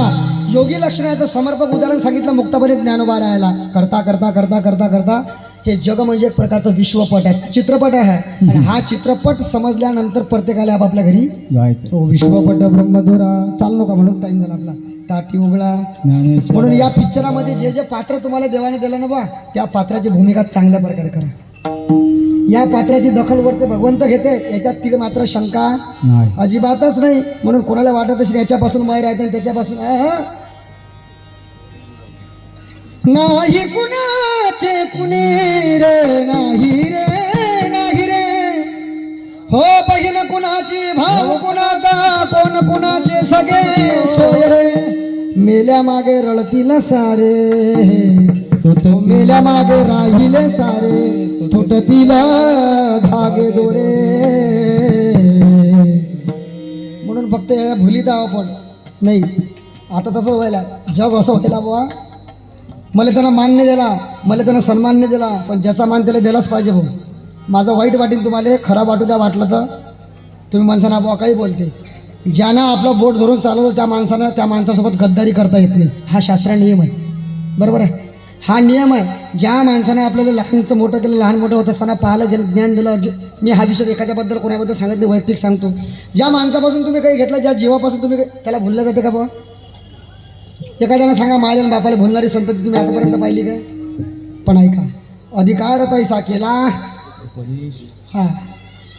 योगी लक्षणाचं समर्पक उदाहरण सांगितलं मुक्तपणे ज्ञानोबा राहायला. करता करता करता करता करता हे जग म्हणजे एक प्रकारचं विश्वपट आहे, चित्रपट आहे. आणि हा चित्रपट समजल्यानंतर प्रत्येकाला आपापल्या घरी जायचं. विश्वपट ब्रह्मधुरा. चाल नका म्हणून टाइम झाला आपला. ताटी उघडा. म्हणून या पिक्चरामध्ये जे जे पात्र तुम्हाला देवाने दिलं ना बा, त्या पात्राची भूमिका चांगल्या प्रकारे करा. या पात्राची दखल वरते भगवंत घेते, याच्यात तीळ मात्र शंका नाही. अजिबातच नाही. म्हणून कोणाला वाटत असेल याच्यापासून माय राहते त्याच्यापासून नाही कुणाचे कुणी रे, नाही रे नाही रे. हो बहीण कुणाची, भाऊ कुणाचा, कोण कुणाचे सगळे सोय रे. मेल्या मागे रळतील सारे, मेल्या मागे राहिले सारे, तुटतील धागे दोरे. म्हणून फक्त या भुलीत आहो आपण नाही. आता तसं व्हायला जग असं व्हायला बुवा. मला त्यांना मान नाही दिला, मला त्यांना सन्मान नाही दिला, पण ज्याचा मान त्याला दिलाच पाहिजे भाऊ. माझं वाईट वाटेल तुम्हाला, खराब वाटू द्या वाटलं तर. तुम्ही माणसांना बुवा काही बोलते. ज्यानं आपलं बोट धरून चालवलं त्या माणसानं त्या माणसासोबत गद्दारी करता येत नाही. हा शास्त्रा नियम आहे. बरोबर आहे, हा नियम आहे. ज्या माणसाने आपल्याला लहानचं मोठं केलं, लहान मोठं होत असताना पाहायला ज्ञान दिलं. मी हा विषय एखाद्याबद्दल कोणाबद्दल सांगत नाही, वैयक्तिक सांगतो. ज्या माणसापासून तुम्ही काही घेतलं, ज्या जीवापासून तुम्ही त्याला भुललं जाते का बुवा? एखाद्यानं सांगा मायला बापाला भुलणारी संतती तुम्ही आतापर्यंत पाहिली काय? पण ऐका, अधिकार तैसा केला. हा,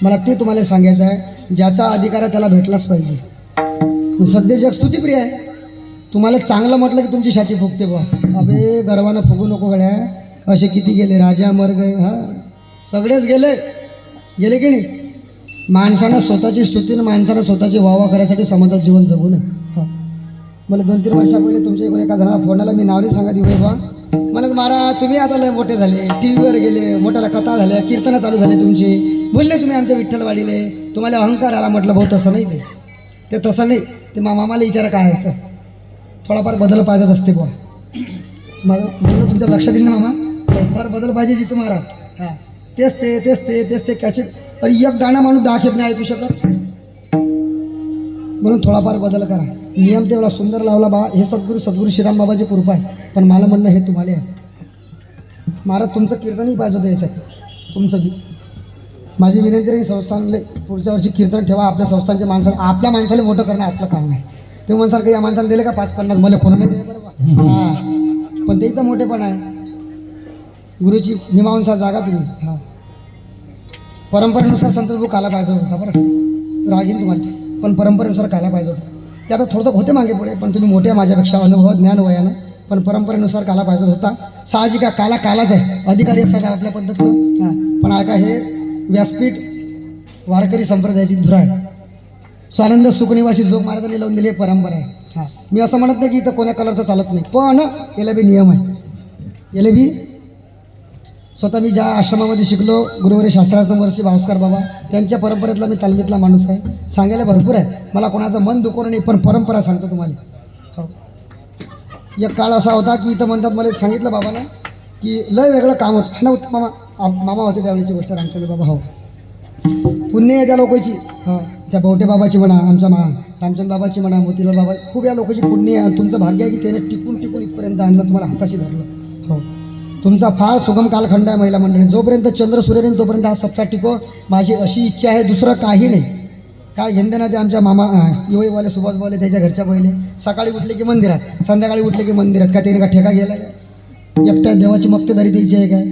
मला ते तुम्हाला सांगायचं आहे. ज्याचा अधिकार आहे त्याला भेटलाच पाहिजे. सध्या जग स्तुतीप्रिय आहे. तुम्हाला चांगलं म्हटलं की तुमची छाती फुगते बुवा. अबे गर्वानं फुगू नको गड्या. असे किती गेले, राजा मर गए. हा, सगळेच गेले, गेले की नाही? माणसानं स्वतःची स्तुती आणि माणसानं स्वतःची वाहवा करायसाठी समाजात जीवन जगू नये. हा मला 2-3 वर्षापहिले तुमच्या इकडे एका जणाला फोनाला मी नाव नाही सांगत येऊ बा म्हणत महाराज तुम्ही आता लय मोठे झाले, टी व्हीवर गेले, मोठ्याला कथा झाल्या, कीर्तनं चालू झाले तुमची, बोलले तुम्ही आमच्या विठ्ठलवाडीले, तुम्हाला अहंकार आला. म्हटलं भाऊ तसं नाही, ते तसं नाही. ते मामाला विचारा काय आहे तर थोडाफार बदल पाहिजेत असते बुवा. माझं म्हणलं तुमच्या लक्षात येईल ना मामा, थोडाफार बदल पाहिजे जी तुम्हाला. हां तेच ते कॅसेट. अरे एक गाणं माणूस 10 खेप नाही ऐकू शकत, म्हणून थोडाफार बदल करा. नियम तेवढा सुंदर लावला बा. हे सद्गुरू श्रीराम बाबाची कृपा आहे. पण मला म्हणणं हे तुम्हाला आहे महाराज, तुमचं कीर्तनही पाहिजे होतं याच्यात, तुमचं बी. माझी विनंती आहे संस्थानले पुढच्या वर्षी कीर्तन ठेवा. आपल्या संस्थांच्या माणसाला, आपल्या माणसाला मोठं करणं आपलं काम नाही. ते म्हणसारखं या माणसाला दिले का 5-50 मला कोण नाही दिले बरोबर. हां पण त्याचा मोठेपण आहे. गुरुची मीमांसा जागा तुम्ही. हां परंपरेनुसार संत बुक आला पाहिजे होता बरं, रागीन तुम्हाला, पण परंपरेनुसार कायला पाहिजे होतं. ते आता थोडंसं होते मागे पुढे, पण तुम्ही मोठे माझ्यापेक्षा अनुभव ज्ञान वयानं, पण परंपरेनुसार काला पाहिजे होता. साहजिक आहे, कालाच आहे, अधिकारी असतात आपल्या पद्धतीनं. हां पण ऐका, हे व्यासपीठ वारकरी संप्रदायाची धुरा आहे. स्वानंद सुखनिवासी जोग महाराजांनी लावून दिली परंपरा आहे. हां मी असं म्हणत नाही की इथं कोण्या कलरचं चालत नाही, पण याला बी नियम आहे. याला बी स्वतः मी ज्या आश्रमामध्ये शिकलो, गुरुवारी शास्त्रार्थ वर्षी भास्कर बाबा, त्यांच्या परंपरेतला मी तालमीतला माणूस आहे. सांगायला भरपूर आहे, मला कोणाचं मन दुखवणं नाही, पण परंपरा सांगतो तुम्हाला. हो एक काळ असा होता की इथं म्हणतात, मला सांगितलं बाबानं की लय वेगळं काम होतं ना. मामा होते त्यावेळेची गोष्ट, रामचंद्र बाबा. हो पुण्य आहे त्या लोकांची. हो त्या बवटे बाबाची म्हणा, आमच्या रामचंद्र बाबाची म्हणा, मोतीलाल बाबा, खूप या लोकांची पुण्य आहे. तुमचं भाग्य आहे की त्याने टिकून इथपर्यंत आणलं, तुम्हाला हाताशी धरलं. हो तुमचा फार सुगम कालखंड आहे महिला मंडळी. जोपर्यंत चंद्र सूर्य नाही तोपर्यंत हा सप्ताह टिको, माझी अशी इच्छा आहे, दुसरं काही नाही. काय घेणं ना ते आमच्या मामा युवाईवाले सुभाष बोले त्याच्या घरच्या पहिले सकाळी उठले की मंदिरात, संध्याकाळी उठले की मंदिरात. का त्याने का ठेका घ्यायला काय? एकट्या देवाची मक्तेदारी द्यायची आहे काय?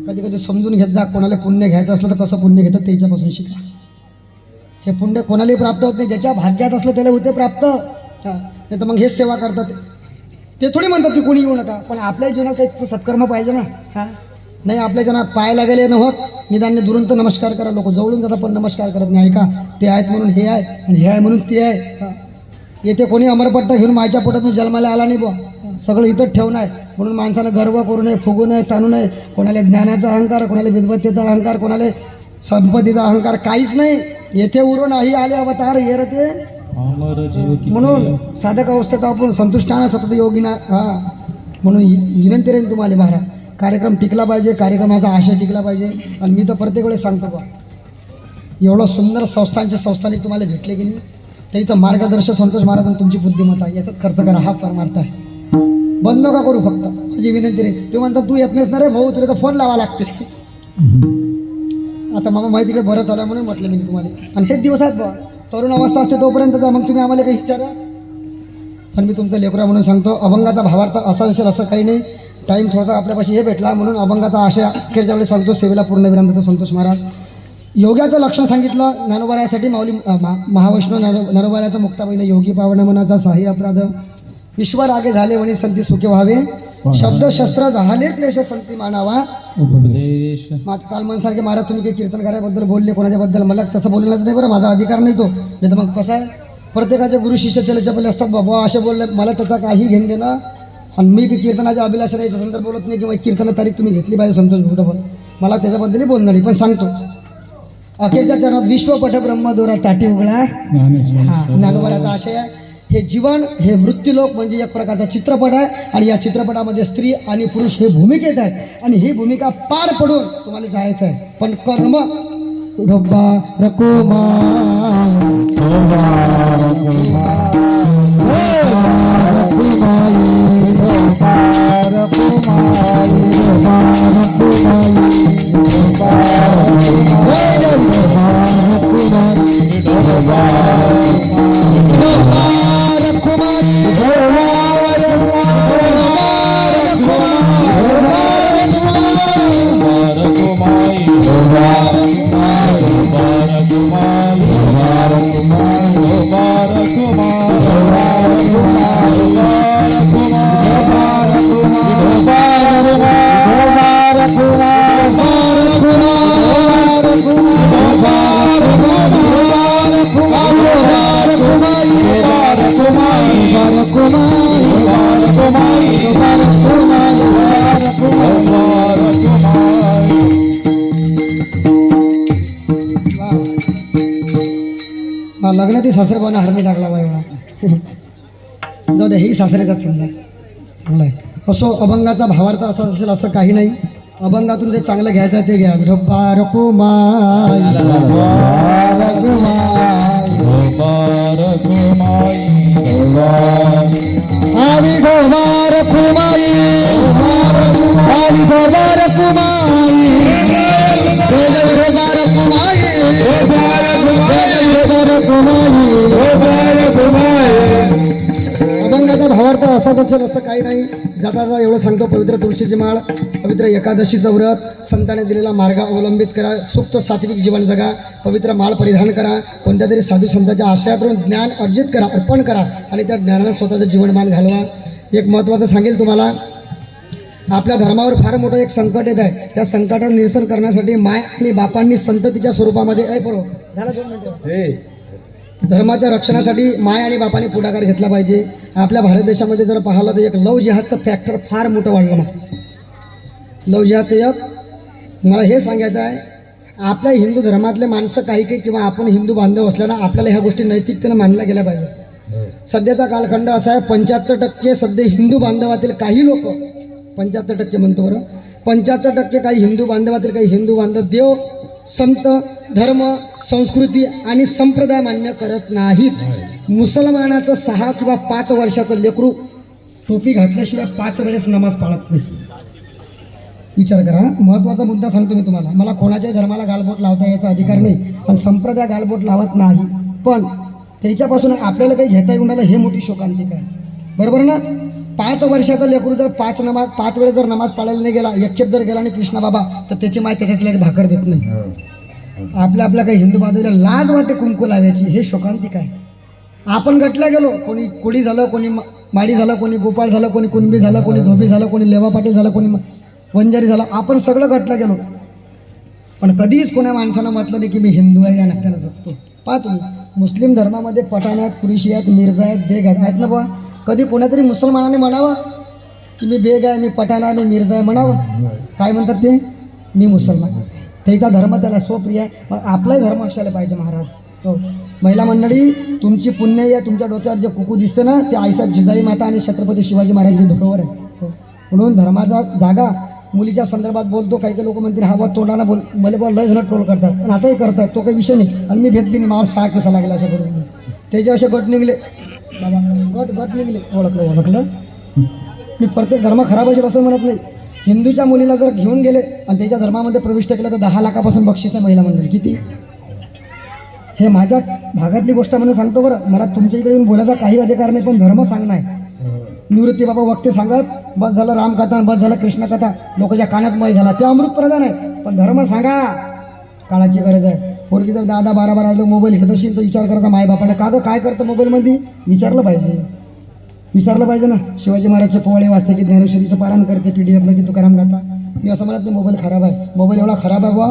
कधी समजून घेत जा. कोणाला पुण्य घ्यायचं असलं तर कसं पुण्य घेतात त्याच्यापासून शिका. हे पुण्य कोणालाही प्राप्त होत नाही, ज्याच्या भाग्यात असलं त्याला होते प्राप्त. हां नाही तर मग हेच सेवा करतात. ते थोडी म्हणतात की कोणी येऊ नका, पण आपल्या जीवनात काही सत्कर्म पाहिजे ना. हां नाही आपल्या जनात पायाला गेले न होत, निदानने दुरून तर नमस्कार करा. लोक जवळून जातात पण नमस्कार करत नाही. ऐका, ते आहेत म्हणून हे आहे आणि हे आहे म्हणून ते आहे. हां येथे कोणी अमरपट्टा घेऊन मायच्या पोटातून जन्माला आला नाही बुवा. सगळं इथंच ठेवणं आहे. म्हणून माणसानं गर्व करू नये, फुगू नये, ताणू नये. कोणाला ज्ञानाचा अहंकार, कोणाला विद्वत्तेचा अहंकार, कोणाला संपत्तीचा अहंकार, काहीच नाही. येथे उरून नाही आले अवतार ये ते. म्हणून साधक अवस्थेत आपण संतुष्टाना सतत योगिना. हां म्हणून विनंती राहील तुम्हाला महाराज, कार्यक्रम टिकला पाहिजे, कार्यक्रमाचा आशय टिकला पाहिजे. आणि मी तर प्रत्येक वेळेस सांगतो बा, एवढं सुंदर संस्थानिक तुम्हाला भेटले की नाही, त्याचं मार्गदर्शक संतोष महाराज तुमची बुद्धिमत्ता, याच्यात खर्च करा. हा परमार्थ आहे. बंद नका करू. फक्त माझी विनंती नाही. ते म्हणतात तू येत नाहीस ना रे भाऊ, तुला तर फोन लावा लागते. आता मामा माहिती तिकडे बरं चालू आहे म्हणून म्हटलं मी तुम्हाला. आणि हेच दिवस आहेत बा, तरुण अवस्था असते तोपर्यंत जा, मग तुम्ही आम्हाला काही विचारा. पण मी तुमचं लेकरा म्हणून सांगतो, अभंगाचा भावार्थ असा असेल असं काही नाही. टाईम थोडासा आपल्यापाशी हे भेटला म्हणून अभंगाचा आशय अखेरच्या वेळेस सांगतो. सेवेला पूर्ण विराम देतो संतोष महाराज. योग्याचं लक्षण सांगितलं ज्ञानोबायासाठी. माऊली महावैष्णव ज्ञानोबायाचा मुक्ताबाईनं योगी पावन मनाचा साही अपराध, ईश्वर आगे झाले म्हणे संती सुखे व्हावे, शब्द शस्त्र झाले क्लेश संती मानावा उपदेश. काल मनसारखे महाराज तुम्ही काही कीर्तन कार्याबद्दल बोलले, कोणाच्याबद्दल, मला तसं बोलण्याचं नाही बरं, माझा अधिकार नाही तो. नाही तर मग कसं आहे, प्रत्येकाचे गुरु शिष्य चलेचपले असतात बाबा, असे बोलले, मला त्याचा काही घेणं देणं. आणि मी की कीर्तनाच्या अभिलाषा याच्या संदर्भ बोलत नाही, किंवा कीर्तन तारीख तुम्ही घेतली पाहिजे संतोष कुठं, मला त्याच्याबद्दलही बोलणार नाही. पण सांगतो, अखेरच्या चरणात विश्वपट ब्रह्मदोरा ताटी उघडा. हा ज्ञानोबाचा आशय आहे. हे जीवन, हे मृत्यूलोक म्हणजे एक प्रकारचा चित्रपट आहे. आणि या चित्रपटामध्ये स्त्री आणि पुरुष हे भूमिकेत आहेत. आणि ही भूमिका पार पडून तुम्हाला जायचं आहे. पण कर्म लग्नात सासरे भावना हरमी टाकला बा एवढा जाऊ दे, हेही सासरेचाच समजा चांगला आहे. असो, अभंगाचा भावार्थ असा असेल असं काही नाही. अभंगातून जे चांगलं घ्यायचं आहे ते घ्या. ढोबा रकुमाई आली ढोबा रकुमाई आली ढोबा रकुमाई ढोबा रकुमाई अभंगाचा भावार्थ असाच असेल असं काही नाही. जाता जाता एवढं सांगतो, पवित्र तुळशीची माळ, पवित्र एकादशीचं व्रत, संतांनी दिलेला मार्ग अवलंबित करा, सुप्त सात्विक जीवन जगा, पवित्र माळ परिधान करा, कोणत्या तरी साधू संतांच्या आश्रयातून ज्ञान अर्जित करा, अर्पण करा आणि त्या ज्ञानाला स्वतःचं जीवनमान घालवा. एक महत्त्वाचं सांगेल तुम्हाला, आपल्या धर्मावर फार मोठं एक संकट येत आहे. त्या संकटावर निरसन करण्यासाठी माय आणि बापांनी संततीच्या स्वरूपामध्ये झाला 2 मिनिटं. धर्माच्या रक्षणासाठी माय आणि बापाने पुढाकार घेतला पाहिजे. आपल्या भारत देशामध्ये जर पाहिलं तर एक लव जिहादचं फॅक्टर फार मोठं वाढलं. मला लव जिहादचं एक मला हे सांगायचं आहे, आपल्या हिंदू धर्मातले माणसं काही किंवा आपण हिंदू बांधव असल्यानं आपल्याला ह्या गोष्टी नैतिकतेनं मांडल्या गेल्या पाहिजे. सध्याचा कालखंड असा आहे, 75% सध्या हिंदू बांधवातील काही लोक, 75% म्हणतो बरं, 75% काही हिंदू बांधवातील काही हिंदू बांधव देव, संत, धर्म, संस्कृती आणि संप्रदाय मान्य करत नाहीत. मुसलमानाचं 6 किंवा 5 वर्षाचं लेकरू टोपी घातल्याशिवाय 5 वेळेस नमाज पाळत नाही. विचार करा. महत्त्वाचा मुद्दा सांगतो मी तुम्हाला. मला कोणाच्याही धर्माला गालबोट लावता याचा अधिकार नाही आणि संप्रदाय गालबोट लावत नाही, पण त्याच्यापासून आपल्याला काही घेता येऊन आलं हे मोठी शोकांतिका आहे. बरोबर ना? 5 वर्षाचा लेकरू जर 5 वेळेस जर नमाज पाळायला नाही गेला, एक खेप जर गेला आणि कृष्णा बाबा, तर त्याची माय त्याच्यासाठी भाकर देत नाही. आपल्या काही हिंदू बांधवाला लाज वाटते कुंकू लावायची, हे शोकांतिका आहे. आपण गटल्या गेलो, कोणी कोळी झालं, कोणी माडी झालं, कोणी गोपाळ झालं, कोणी कुणबी झालं, कोणी धोबी झालं, कोणी लेवा पाटील झालं, कोणी वंजारी झालं, आपण सगळं गटल्या गेलो. पण कधीच कोण्या माणसानं म्हटलं नाही की मी हिंदू आहे या नात्यानं जगतो. पहा तुम्ही, मुस्लिम धर्मामध्ये पठाण आहेत, कुरेशी आहेत, मिर्झा आहेत, बेग आहेत ना बुवा. कधी कोणातरी मुसलमानाने म्हणावं की मी बेग आहे, मी पठाण आहे, मी मिर्झा आहे म्हणावं? काय म्हणतात ते? मी मुसलमान आहे. त्याचा धर्म त्याला स्वप्रिय आहे. मग आपलाही धर्म असायला पाहिजे महाराज. तो महिला मंडळी, तुमची पुण्य आहे. तुमच्या डोक्यावर जे कुकू दिसते ना, ते आईसाहेब जिजाई माता आणि छत्रपती शिवाजी महाराजांची धरोहर आहे. म्हणून धर्माचा जागा मुलीच्या संदर्भात बोलतो. काही लोक म्हणतील हा बा तोंडाना बोल, मला बा लय जण ट्रोल करतात, पण आताही करतात, तो काही विषय नाही. आणि मी भेटली नाही, मावर 6 केसा लागला अशा करून. त्याचे असे गट निघले बाबा, गट निघले. ओळखलं मी प्रत्येक धर्म खराब असेल असं म्हणत नाही. हिंदूच्या मुलीला जर घेऊन गेले आणि त्याच्या धर्मामध्ये प्रविष्ट केलं तर 10 लाखापासून बक्षीस आहे महिला मंडळी. किती? हे माझ्या भागातली गोष्ट म्हणून सांगतो बरं. मला तुमच्या इकडे येऊन बोलायचा काही अधिकार नाही, पण धर्म सांगणं आहे. निवृत्ती बाबा वक्ते सांगत बस झालं रामकथा, बस झालं कृष्णकथा, लोकांच्या कानात मय झाला, ते अमृत प्रधान आहे. पण धर्म सांगा, काळाची गरज आहे. पोरगी जर 10-12 आलो मोबाईल घेत असेल तर विचार करायचा मायबापाने, का गं काय करतं मोबाईलमध्ये? विचारलं पाहिजे ना. शिवाजी महाराजचे पोवाडे वाचते की ज्ञानेश्वरीचं पारायण करते, PDF की तुकाराम गाता. मी असं म्हणत नाही मोबाईल खराब आहे. मोबाईल एवढा खराब आहे बुवा,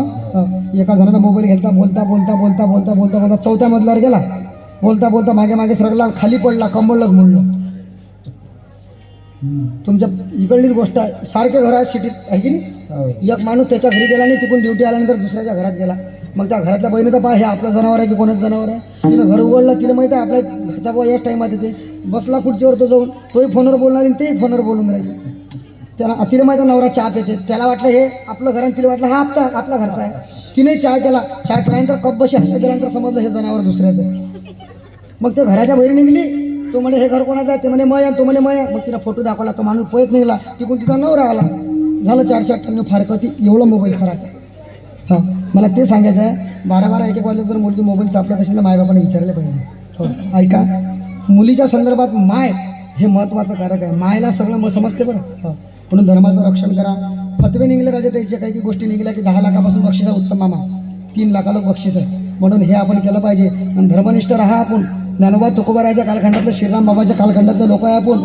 एका जणानं मोबाईल घेतला, बोलता 4थ्या मजल्यावर गेला, बोलता मागे सरकला, खाली पडला, कंबळलंच म्हणलं. तुमच्या इकडलीच गोष्ट आहे. सारखे घर आहे सिटीत, आहे की नाही? एक माणूस त्याच्या घरी गेला नाही, तिकडून ड्युटी आल्यानंतर दुसऱ्याच्या घरात गेला. मग त्या घरातल्या बहिणी तर पहा हे आपलं जनावर आहे की कोणाचं जनावर आहे. तिनं घर उघडलं, तिला माहिती आहे आपल्या घरचा बुवा याच टाईमात येते, बसला खुर्चीवर तो जाऊन, तोही फोनवर बोलणार आणि तेही फोनवर बोलून राहिले. त्याला तिला माहिती नवरा चहा पिते, त्याला वाटलं हे आपलं घर आहे, तिला वाटलं हा आपला घरचा आहे. तिने चाय केला, चाय पिल्यानंतर कप बशी हात दिल्यानंतर समजलं हे जनावर दुसऱ्याचं आहे. मग ते घराच्या बाहेर निघली, तो म्हणे हे घर कोणाचं आहे? ते म्हणे मय, तो म्हणे मय. मग तिला फोटो दाखवला, तो माणूस पळत निघाला, तिकडून तिचा नवरा आला. झालं 498 फारकती. एवढं मोबाईल खराब आहे. हां, मला ते सांगायचं आहे, 12-12 1-1 वाजता जर मुलगी मोबाईल चापलत असेल तर मायबापाने विचारले पाहिजे. हो, ऐका, मुलीच्या संदर्भात माय हे महत्त्वाचं कारक आहे. मायला सगळं समजते बरं. हो, म्हणून धर्माचं रक्षण करा. फतवे निघले राजे, त्याच्या काही गोष्टी निघल्या की 10 लाखापासून बक्षीस आहे. उत्तम मामा 3 लाखाला बक्षीस आहे. म्हणून हे आपण केलं पाहिजे. आणि धर्मनिष्ठ राहा. आपण ज्ञानोबा तुकोबाराच्या कालखंडातलं, श्रीराम बाबाच्या कालखंडातले लोक आहे आपण.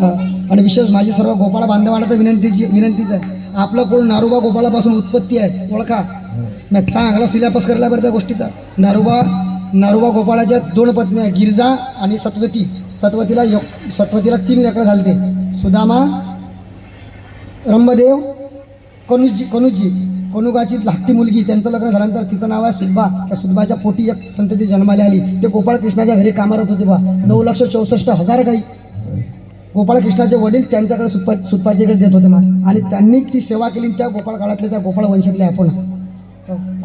आणि विशेष माझी सर्व गोपाळ बांधवांना तर विनंतीच आहे, आपलं कुळ नारोबा गोपाळापासून उत्पत्ती आहे. ओळखा, मी चांगला सिलेबस करायला बरं त्या गोष्टीचा. नारोबा गोपाळाच्या 2 पत्नी आहे, गिरजा आणि सत्वती. सत्वतीला 3 लेकरं झालते, सुदामा, रंभदेव, कनुजी. कोनुगाची धाकटी मुलगी, त्यांचं लग्न झाल्यानंतर तिचं नाव आहे सुदबा. त्या सुदबाच्या पोटी एक संतती जन्माला आली. ते गोपाळकृष्णाच्या घरी कामारत होते बा. 9,64,000 गाई गोपाळकृष्णाचे वडील त्यांच्याकडे सुतपाचीकडे देत होते महाराज. आणि त्यांनी ती सेवा केली. त्या गोपाळ काळातले, त्या गोपाळ वंशातले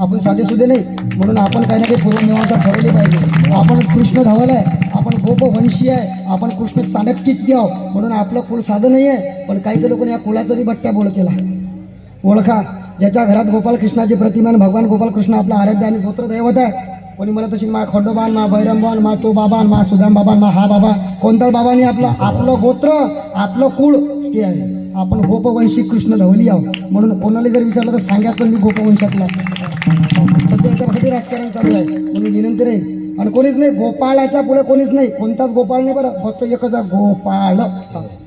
आपण साधे सुधे नाही, म्हणून आपण काही ना काही पूर्वमीमांसा ठरवली पाहिजे. आपण कृष्ण धावला आहे, आपण गोपवंशी आहे, आपण कृष्ण चाणक्यित आहो, म्हणून आपलं कुळ साधं नाही आहे. पण काही काही लोकांनी या कुळाचा बी बट्ट्या बोळ केला. ओळखा, ज्याच्या घरात गोपाळकृष्णाचे प्रतिमान भगवान गोपाळकृष्ण आपला आराध्य आणि गोत्र दैवत आहे. कोणी म्हणत असेल मा खंडोबान, मा बैरंबान, मा तो बाबान, मा सुदाम बाबान, मा हा बाबा, कोणताच बाबा नाही. आपलं गोत्र, आपलं कुळ ते आहे. आपण गोपवंशी कृष्ण धवली आहो, म्हणून कोणाला जर विचारलं तर सांगायचं मी गोपवंशातला. सध्या याच्यासाठी राजकारण चालू आहे, म्हणून विनंती नाही. आणि कोणीच नाही, गोपाळाच्या पुढे कोणीच नाही, कोणताच गोपाळ नाही बरं, फक्त एकच आहे गोपाळ.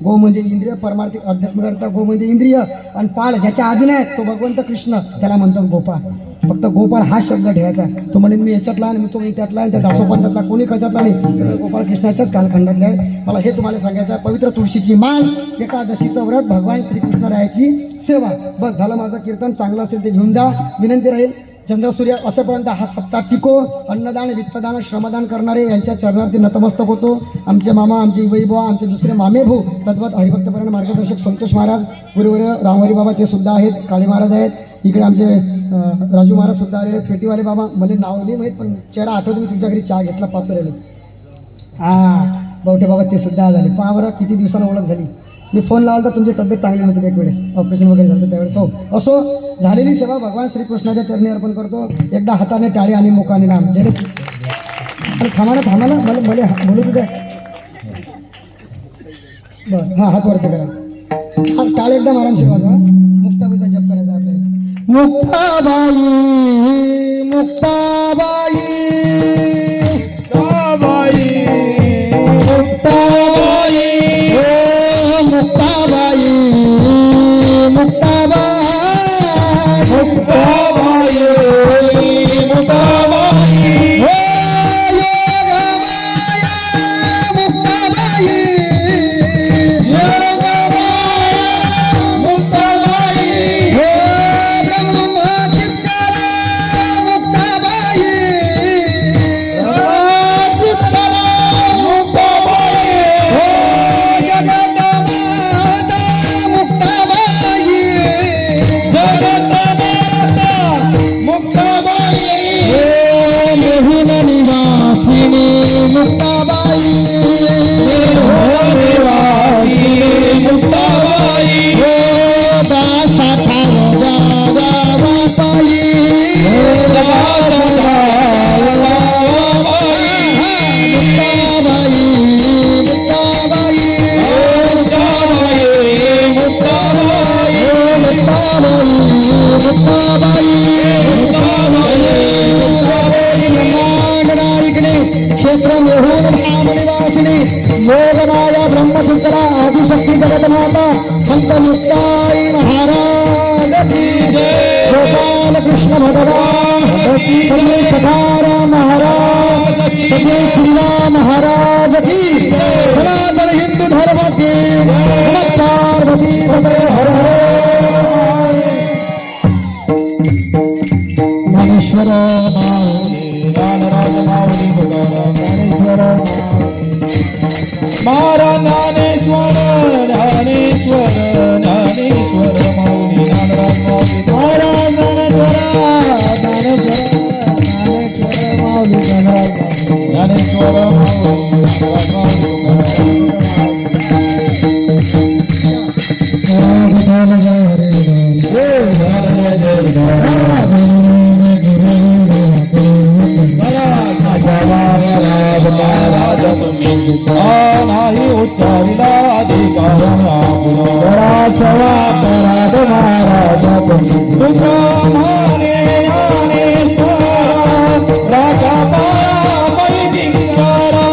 गो म्हणजे इंद्रिय, परमार्थिक आध्यात्मिक अर्थ. गो म्हणजे इंद्रिय, आणि पाळ ज्याच्या आधी नाही तो भगवंत कृष्ण, त्याला म्हणतात गोपाळ. फक्त गोपाळ हा शब्द ठेवायचा. तो म्हणेन मी याच्यातला आणि तो मी त्यातला आणि त्या दासोपंथातला, कोणी कशातला नाही, सगळे गोपाळ कृष्णाच्याच कालखंडातले आहे. मला हे तुम्हाला सांगायचं आहे. पवित्र तुळशीची माळ, एकादशीचं व्रत, भगवान श्रीकृष्णरायाची सेवा. बस झालं माझं कीर्तन. चांगलं असेल ते घेऊन जा. विनंती राहील, चंद्रसूर्य असेपर्यंत हा सप्ताह टिको. अन्नदान, वित्तदान, श्रमदान करणारे यांच्या चरणार्थी नतमस्तक होतो. आमचे मामा, आमचे वैभव, आमचे दुसरे मामे भाऊ, तद्वत हरिभक्तपरायण मार्गदर्शक संतोष महाराज, गुरुवर्य रामहरी बाबा ते सुद्धा आहेत, काळे महाराज आहेत. इकडे आमचे राजू महाराज सुद्धा आलेले आहेत. पेटीवाले बाबा, मला नाव नाही माहीत पण चेहरा आठवतो. मी तुमच्या घरी चहा घेतला पाचोऱ्याला. बावटे बाबा ते सुद्धा झाले. पहा बरं किती दिवसांना ओळख झाली. मी फोन लावला तर तुमची तब्येत चांगली नव्हती एक वेळेस, ऑपरेशन वगैरे झालं त्यावेळेस. हो, असो, झालेली सेवा भगवान श्रीकृष्णाच्या चरणी अर्पण करतो. एकदा हाताने टाळी आणि मुखाने नाम जले. आणि थांबा ना मला बोलू तुझ्या. बरं, हां, हात वरती करा. टाळ एकदम आरामशीर वाजवा. मुक्ताबाईचा जप करायचा आपल्याला. मुक्ताबाई, मुक्ताबाई, मुक्ताबाई, मुक्ताबाई, मुक्ताबाई, मुक्ताबाई, मुक्ताबाई, मुक्ताबाई, हो योगमाया मुक्ताबाई, योगमाया मुक्ताबाई, हो ब्रह्मचित्तला मुक्ताबाई, ब्रह्मचित्तला मुक्ताबाई, हो जगदमाता मुक्ताबाई, जगदमाता मुक्ताबाई, हे मोहन निवासिनी मुक्ताबाई, मोहन निवासिनी मुक्ताबाई, हे दासाठा बाबाई, हे दासाठा बाबाई, मुक्ताबाई, मुक्ताबाई, मुक्ताबाई, मुक्ताबाई, मुक्ताबाई, ब्रह्मांडनायिकने क्षेत्र मेहून धामनिवासिनी योगमाया ब्रह्मसूत्रा आदिशक्ती जगन्माता संत मुक्ताई महाराज की जय. गोपाल कृष्ण भगवान सती सखाराम महाराज, सती श्रीराम महाराज की सनातन हिंदू धर्म की पार्वती हर हर. ज्ञानेश्वर माऊली, ज्ञानराज माऊली, ज्ञानेश्वर महाराज, ज्ञानेश्वर, ज्ञानेश्वर, ज्ञानेश्वर माऊली, ज्ञानराज माऊली, महाराज ज्ञानेश्वर, ज्ञानेश्वर, ज्ञानेश्वर माऊली, ज्ञानराज माऊली, ज्ञानेश्वर माऊली, ज्ञानराज माऊली, नाही उच्चारिला अधिकार महाराज तुझ्यामाने राजा मैदिंगारा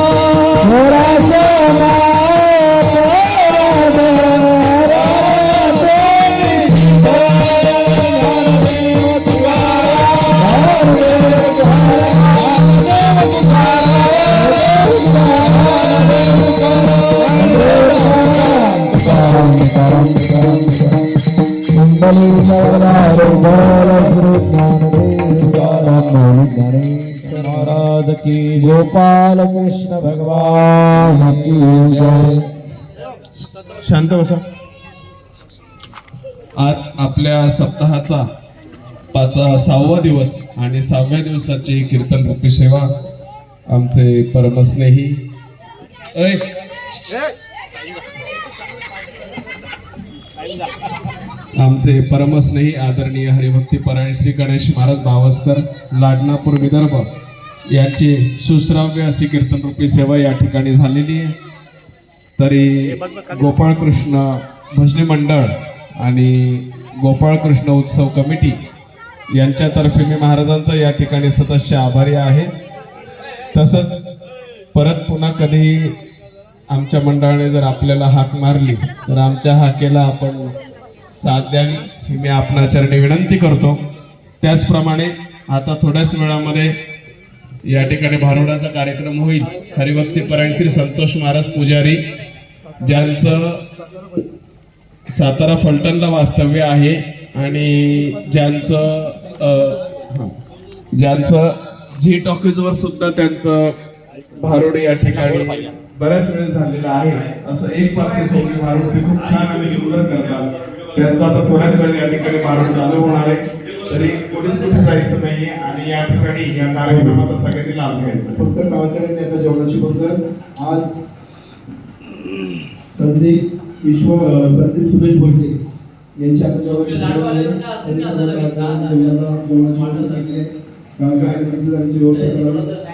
की गोपाल कृष्ण भगवान की जय. शांत बसा. आज आपल्या सप्ताहाचा 6वा दिवस आणि 6व्या दिवसाची कीर्तन रूपी सेवा आमचे परमस्नेही आदरणीय हरिभक्ती परायण श्री गणेश महाराज भावस्कर लाडनापूर विदर्भ यांची सुश्राव्य अशी कीर्तन रूपी सेवा या ठिकाणी झालेली आहे. तरी गोपाळकृष्ण भजनी मंडळ आणि गोपाळकृष्ण उत्सव कमिटी यांच्यातर्फे मी महाराजांचा या ठिकाणी सदस्य आभारी आहे. तसंच परत पुन्हा कधीही आमच्या मंडळाने जर आपल्याला हाक मारली तर आमच्या हाकेला आपण साथ द्यावी ही मी आपणाचरणी विनंती करतो. त्याचप्रमाणे आता थोड्याच वेळामध्ये या ठिकाणी भारुडाचा कार्यक्रम होईल. हरिभक्ती परायण श्री संतोष महाराज पुजारी ज्यांचं सातारा फलटणला वास्तव्य आहे आणि ज्यांचं झी टॉकीजवर सुद्धा त्यांचं भारुड या ठिकाणी बऱ्याच वेळेस झालेलं आहे. असं एक पात्र सोबती भारुड ते खूप छान आणि सुंदर करतात. त्यांचा आता थोड्याच वेळ या ठिकाणी भारुड चालू होणार आहे. तरी कोणीच कुठे जायचं नाहीये आणि या ठिकाणी या कार्यक्रमाचा सगळ्यांनी लाभ घ्यायचा. फक्त गावकऱ्यांनी आता जेवणाची बंद आज संदीप सुरेश भोसले यांची आता जेवणाची व्यवस्था करावी.